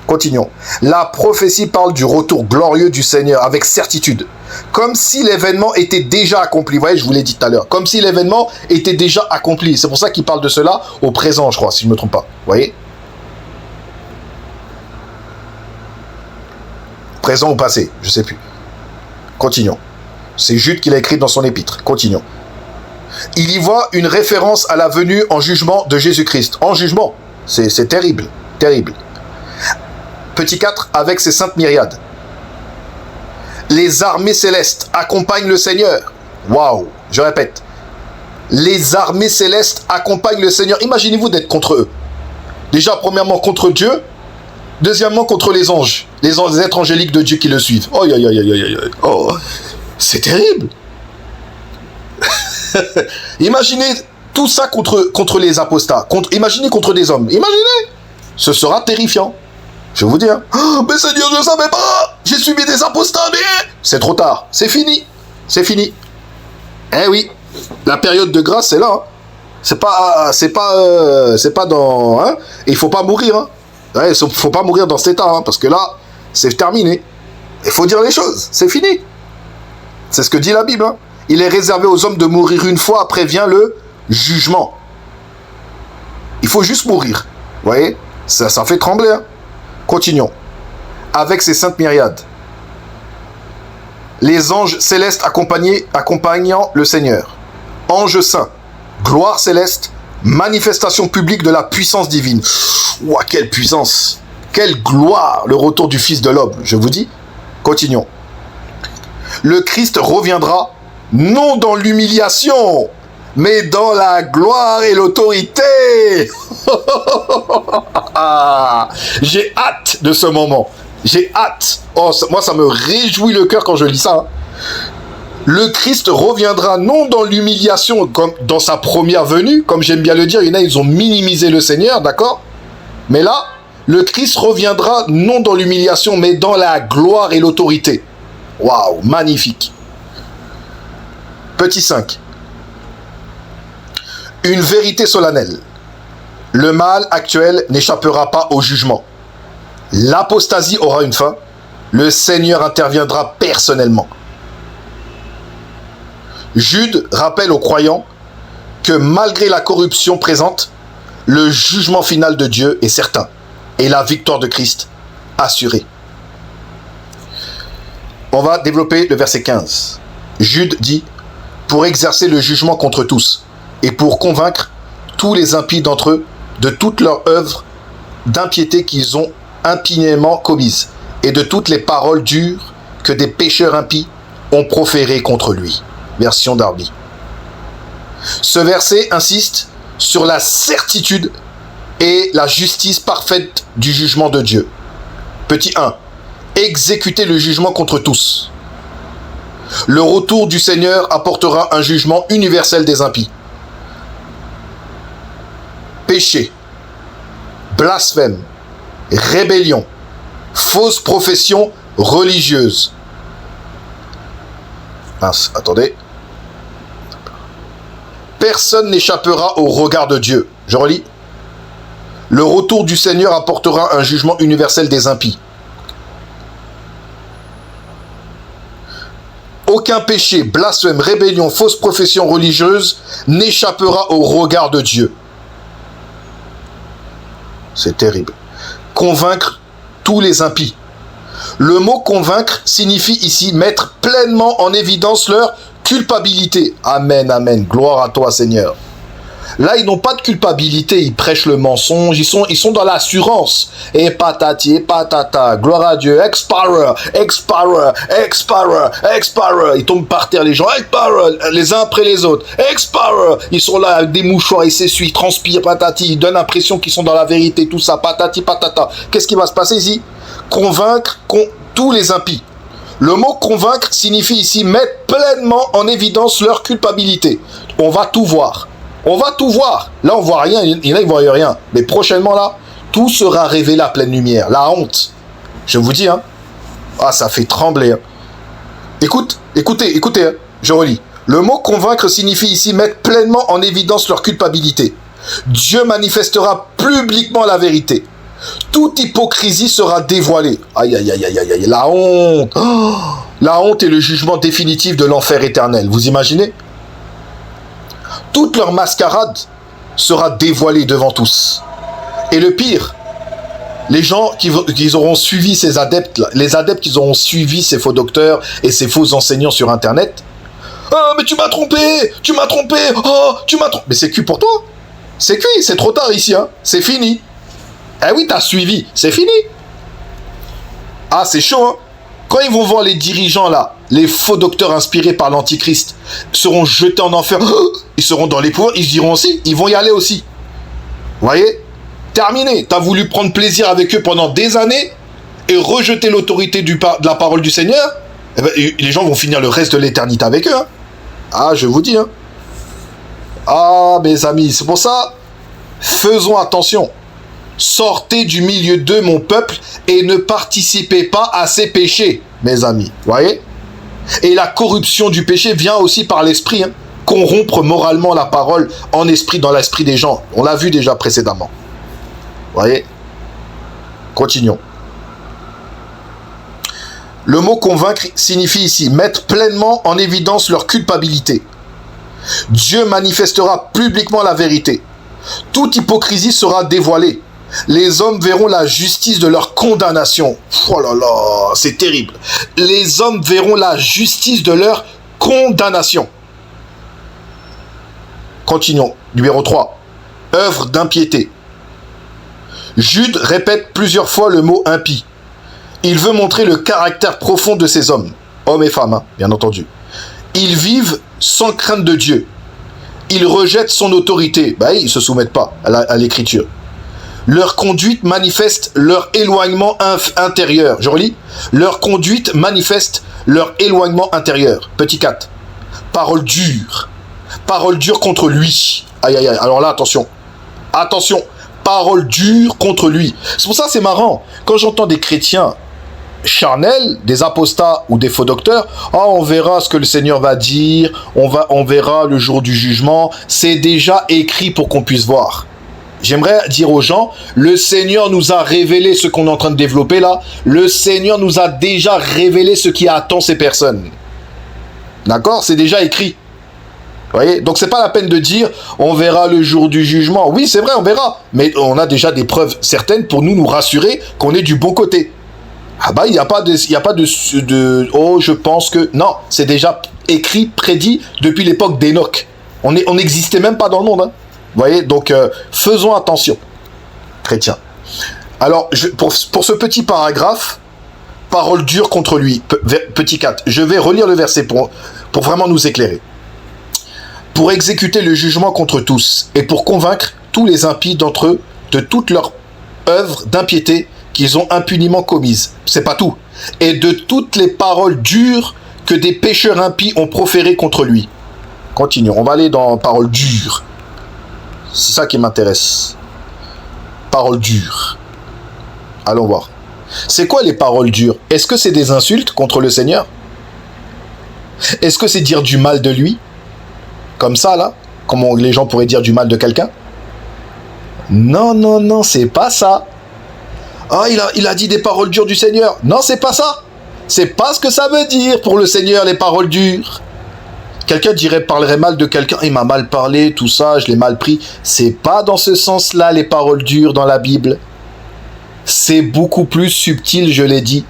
Continuons. La prophétie parle du retour glorieux du Seigneur avec certitude. Comme si l'événement était déjà accompli. Vous voyez, je vous l'ai dit tout à l'heure. Comme si l'événement était déjà accompli. C'est pour ça qu'il parle de cela au présent, je crois, si je ne me trompe pas. Vous voyez? Présent ou passé, je ne sais plus. Continuons. C'est Jude qui l'a écrit dans son épître. Continuons. Il y voit une référence à la venue en jugement de Jésus-Christ. En jugement. C'est terrible. Terrible. Petit 4, avec ses saintes myriades. Les armées célestes accompagnent le Seigneur. Waouh. Je répète. Les armées célestes accompagnent le Seigneur. Imaginez-vous d'être contre eux. Déjà, premièrement, contre Dieu. Deuxièmement, contre les anges. Les êtres angéliques de Dieu qui le suivent. Oh, aïe, aïe, aïe, aïe, aïe. Oh, c'est terrible. Imaginez tout ça contre les apostats. Imaginez contre des hommes. Imaginez. Ce sera terrifiant. Je vais vous dire. Oh, mais Seigneur, je ne savais pas. J'ai subi des apostats, mais... C'est trop tard. C'est fini. C'est fini. Eh oui. La période de grâce, c'est là. Hein. C'est pas dans... Hein. Et il faut pas mourir. Hein. Ouais, faut pas mourir dans cet état. Hein, parce que là, c'est terminé. Il faut dire les choses. C'est fini. C'est ce que dit la Bible. Hein. Il est réservé aux hommes de mourir une fois. Après vient le jugement. Il faut juste mourir. Vous voyez? Ça fait trembler. Hein. Continuons. Avec ses saintes myriades. Les anges célestes accompagnant le Seigneur. Anges saints. Gloire céleste. Manifestation publique de la puissance divine. Ouah, quelle puissance. Quelle gloire. Le retour du Fils de l'homme. Je vous dis. Continuons. Le Christ reviendra non dans l'humiliation, mais dans la gloire et l'autorité. J'ai hâte de ce moment. J'ai hâte. Oh, moi, ça me réjouit le cœur quand je lis ça. Hein. Le Christ reviendra non dans l'humiliation comme dans sa première venue, comme j'aime bien le dire. Il y en a, ils ont minimisé le Seigneur, d'accord? Mais là, le Christ reviendra non dans l'humiliation, mais dans la gloire et l'autorité. Waouh, magnifique. Petit 5. Une vérité solennelle. Le mal actuel n'échappera pas au jugement. L'apostasie aura une fin. Le Seigneur interviendra personnellement. Jude rappelle aux croyants que malgré la corruption présente, le jugement final de Dieu est certain et la victoire de Christ assurée. On va développer le verset 15. Jude dit « Pour exercer le jugement contre tous et pour convaincre tous les impies d'entre eux de toute leur œuvre d'impiété qu'ils ont impiément commise et de toutes les paroles dures que des pécheurs impies ont proférées contre lui. » Version Darby. Ce verset insiste sur la certitude et la justice parfaite du jugement de Dieu. Petit 1. Exécuter le jugement contre tous. Le retour du Seigneur apportera un jugement universel des impies. Péché, blasphème, rébellion, fausse profession religieuse. Mince, attendez. Personne n'échappera au regard de Dieu. Je relis. Le retour du Seigneur apportera un jugement universel des impies. Aucun péché, blasphème, rébellion, fausse profession religieuse n'échappera au regard de Dieu. C'est terrible. convaincre tous les impies. Le mot convaincre signifie ici mettre pleinement en évidence leur culpabilité. Amen, amen. Gloire à toi, Seigneur. Là, ils n'ont pas de culpabilité, ils prêchent le mensonge, ils sont dans l'assurance. Et patati, et patata, gloire à Dieu, ex-power, ex-power, ex-power, ex-power. Ils tombent par terre, les gens, ex-power, les uns après les autres, ex-power. Ils sont là avec des mouchoirs, ils s'essuient, ils transpirent, patati, ils donnent l'impression qu'ils sont dans la vérité, tout ça, patati, patata. Qu'est-ce qui va se passer ici? Convaincre tous les impies. Le mot convaincre signifie ici mettre pleinement en évidence leur culpabilité. On va tout voir. On va tout voir. Là, on voit rien. Il y en a, ils ne voient rien. Mais prochainement, là, tout sera révélé à pleine lumière. La honte. Je vous dis, hein. Ah, ça fait trembler. Hein. Écoutez, hein. Je relis. Le mot convaincre signifie ici mettre pleinement en évidence leur culpabilité. Dieu manifestera publiquement la vérité. Toute hypocrisie sera dévoilée. Aïe, aïe, aïe, aïe, aïe. La honte. Oh, la honte est le jugement définitif de l'enfer éternel. Vous imaginez? Toute leur mascarade sera dévoilée devant tous. Et le pire, les gens qui auront suivi ces adeptes, les adeptes qui auront suivi ces faux docteurs et ces faux enseignants sur Internet, « Ah, mais tu m'as trompé, oh, tu m'as trompé. » Mais c'est cuit pour toi. C'est cuit, c'est trop tard ici, hein. C'est fini. Eh oui, t'as suivi, c'est fini. Ah, c'est chaud, hein. Quand ils vont voir les dirigeants là, les faux docteurs inspirés par l'Antichrist, seront jetés en enfer, ils seront dans les pouvoirs, ils diront aussi, ils vont y aller aussi. Vous voyez? Terminé. T'as voulu prendre plaisir avec eux pendant des années et rejeter l'autorité de la parole du Seigneur, eh ben, les gens vont finir le reste de l'éternité avec eux. Hein. Ah, je vous dis. Hein. Ah, mes amis, c'est pour ça, faisons attention. Sortez du milieu d'eux, mon peuple, et ne participez pas à ces péchés, mes amis. Voyez? Et la corruption du péché vient aussi par l'esprit. Hein. Corrompre moralement la parole en esprit, dans l'esprit des gens. On l'a vu déjà précédemment. Voyez? Continuons. Le mot convaincre signifie ici mettre pleinement en évidence leur culpabilité. Dieu manifestera publiquement la vérité. Toute hypocrisie sera dévoilée. Les hommes verront la justice de leur condamnation. Oh là là, c'est terrible. Les hommes verront la justice de leur condamnation. Continuons. Numéro 3. Œuvre d'impiété. Jude répète plusieurs fois le mot impie. Il veut montrer le caractère profond de ces hommes, hommes et femmes, hein, bien entendu. Ils vivent sans crainte de Dieu. Ils rejettent son autorité. Ils ne se soumettent pas à l'écriture. Leur conduite manifeste leur éloignement intérieur. Je relis. Leur conduite manifeste leur éloignement intérieur. Petit 4. Parole dure. Parole dure contre lui. Aïe, aïe, aïe. Alors là, attention. Attention. Parole dure contre lui. C'est pour ça que c'est marrant. Quand j'entends des chrétiens charnels, des apostats ou des faux docteurs, on verra ce que le Seigneur va dire, on verra le jour du jugement. C'est déjà écrit pour qu'on puisse voir. J'aimerais dire aux gens, le Seigneur nous a révélé ce qu'on est en train de développer là. Le Seigneur nous a déjà révélé ce qui attend ces personnes. D'accord? C'est déjà écrit. Vous voyez? Donc c'est pas la peine de dire, on verra le jour du jugement. Oui, c'est vrai, on verra. Mais on a déjà des preuves certaines pour nous rassurer qu'on est du bon côté. Il n'y a pas de oh, je pense que... Non, c'est déjà écrit, prédit depuis l'époque d'Enoch. On n'existait même pas dans le monde. Hein. Vous voyez? Donc, faisons attention, chrétiens. Alors, pour ce petit paragraphe, parole dure contre lui, petit 4, je vais relire le verset pour vraiment nous éclairer. Pour exécuter le jugement contre tous, et pour convaincre tous les impies d'entre eux de toutes leurs œuvres d'impiété qu'ils ont impunément commises. C'est pas tout. Et de toutes les paroles dures que des pécheurs impies ont proférées contre lui. Continuons. On va aller dans paroles dures. C'est ça qui m'intéresse. Paroles dures. Allons voir. C'est quoi les paroles dures? Est-ce que c'est des insultes contre le Seigneur? Est-ce que c'est dire du mal de lui? Comme ça, là? Comme les gens pourraient dire du mal de quelqu'un? Non, non, non, c'est pas ça. Ah, il a dit des paroles dures du Seigneur. Non, c'est pas ça. C'est pas ce que ça veut dire pour le Seigneur, les paroles dures. Quelqu'un parlerait mal de quelqu'un, il m'a mal parlé, tout ça, je l'ai mal pris. C'est pas dans ce sens-là les paroles dures dans la Bible. c'est beaucoup plus subtil, je l'ai dit.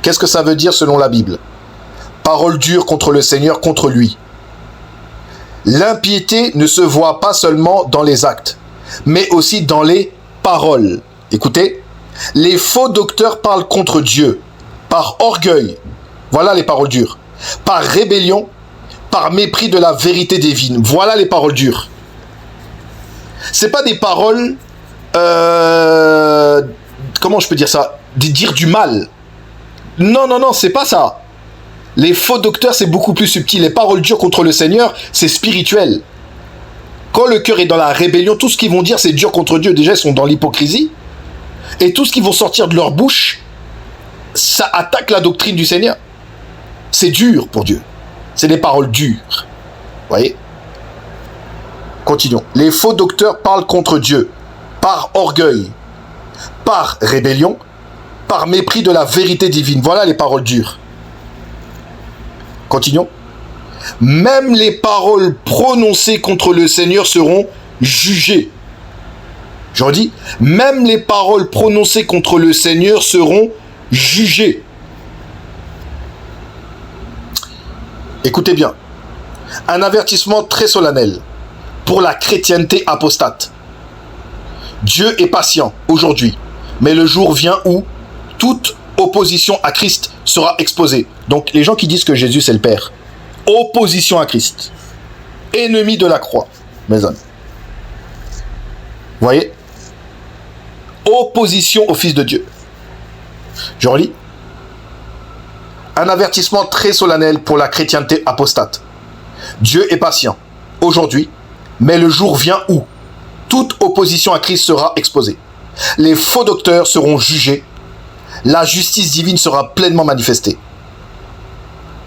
Qu'est-ce que ça veut dire selon la Bible? Parole dure contre le Seigneur, contre lui. L'impiété ne se voit pas seulement dans les actes, mais aussi dans les paroles. Écoutez, les faux docteurs parlent contre Dieu, par orgueil, voilà les paroles dures, par rébellion, par mépris de la vérité divine, voilà les paroles dures. C'est pas des paroles, comment je peux dire ça, dire du mal. Non, non, non, c'est pas ça. Les faux docteurs, c'est beaucoup plus subtil. Les paroles dures contre le Seigneur, c'est spirituel. Quand le cœur est dans la rébellion, tout ce qu'ils vont dire, c'est dur contre Dieu. Déjà, ils sont dans l'hypocrisie. Et tout ce qui vont sortir de leur bouche, ça attaque la doctrine du Seigneur. C'est dur pour Dieu. C'est des paroles dures. Voyez? Continuons. Les faux docteurs parlent contre Dieu par orgueil, par rébellion, par mépris de la vérité divine. Voilà les paroles dures. Continuons. Même les paroles prononcées contre le Seigneur seront jugées. Je redis, même les paroles prononcées contre le Seigneur seront jugées. Écoutez bien, un avertissement très solennel pour la chrétienté apostate. Dieu est patient aujourd'hui, mais le jour vient où toute opposition à Christ sera exposée. Donc les gens qui disent que Jésus c'est le Père, opposition à Christ, ennemi de la croix, mes amis. Vous voyez? Opposition au Fils de Dieu. Je relis. Un avertissement très solennel pour la chrétienté apostate. Dieu est patient aujourd'hui, mais le jour vient où toute opposition à Christ sera exposée. Les faux docteurs seront jugés. La justice divine sera pleinement manifestée.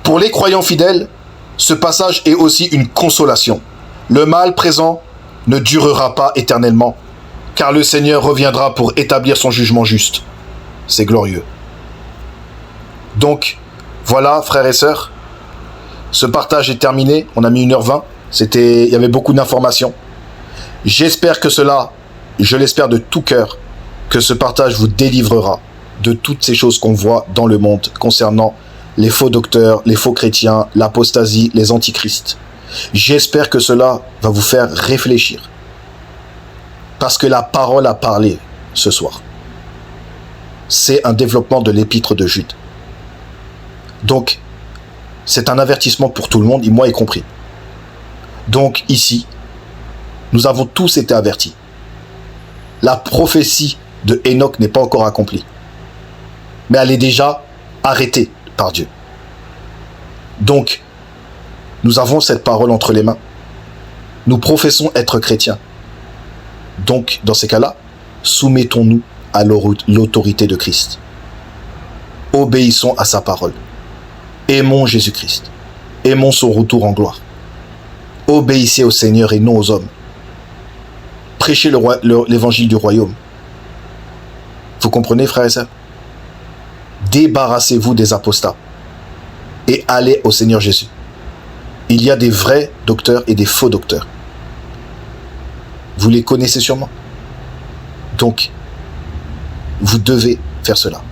Pour les croyants fidèles, ce passage est aussi une consolation. Le mal présent ne durera pas éternellement, car le Seigneur reviendra pour établir son jugement juste. C'est glorieux. Donc, voilà, frères et sœurs, ce partage est terminé. On a mis 1h20. Il y avait beaucoup d'informations. J'espère que cela, je l'espère de tout cœur, que ce partage vous délivrera de toutes ces choses qu'on voit dans le monde concernant les faux docteurs, les faux chrétiens, l'apostasie, les antichrists. J'espère que cela va vous faire réfléchir. Parce que la parole a parlé ce soir. C'est un développement de l'épître de Jude. Donc, c'est un avertissement pour tout le monde, moi y compris. Donc, ici, nous avons tous été avertis. La prophétie de Enoch n'est pas encore accomplie. Mais elle est déjà arrêtée par Dieu. Donc, nous avons cette parole entre les mains. Nous professons être chrétiens. Donc, dans ces cas-là, soumettons-nous à l'autorité de Christ. Obéissons à sa parole. Aimons Jésus-Christ. Aimons son retour en gloire. Obéissez au Seigneur et non aux hommes. Prêchez l'évangile du royaume. Vous comprenez, frères et sœurs? Débarrassez-vous des apostats et allez au Seigneur Jésus. Il y a des vrais docteurs et des faux docteurs. Vous les connaissez sûrement. Donc, vous devez faire cela.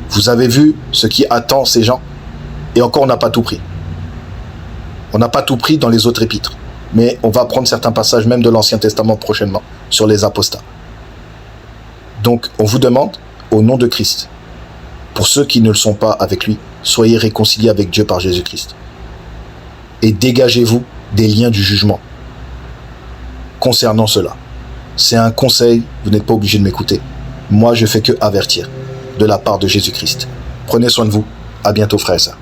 Vous avez vu ce qui attend ces gens, et encore on n'a pas tout pris. On n'a pas tout pris dans les autres épîtres, mais on va prendre certains passages même de l'Ancien Testament prochainement sur les apostats. Donc, on vous demande, au nom de Christ, pour ceux qui ne le sont pas avec lui, soyez réconciliés avec Dieu par Jésus-Christ. Et dégagez-vous des liens du jugement. Concernant cela, c'est un conseil, vous n'êtes pas obligé de m'écouter. Moi, je fais que avertir de la part de Jésus-Christ. Prenez soin de vous. À bientôt, frères et sœurs.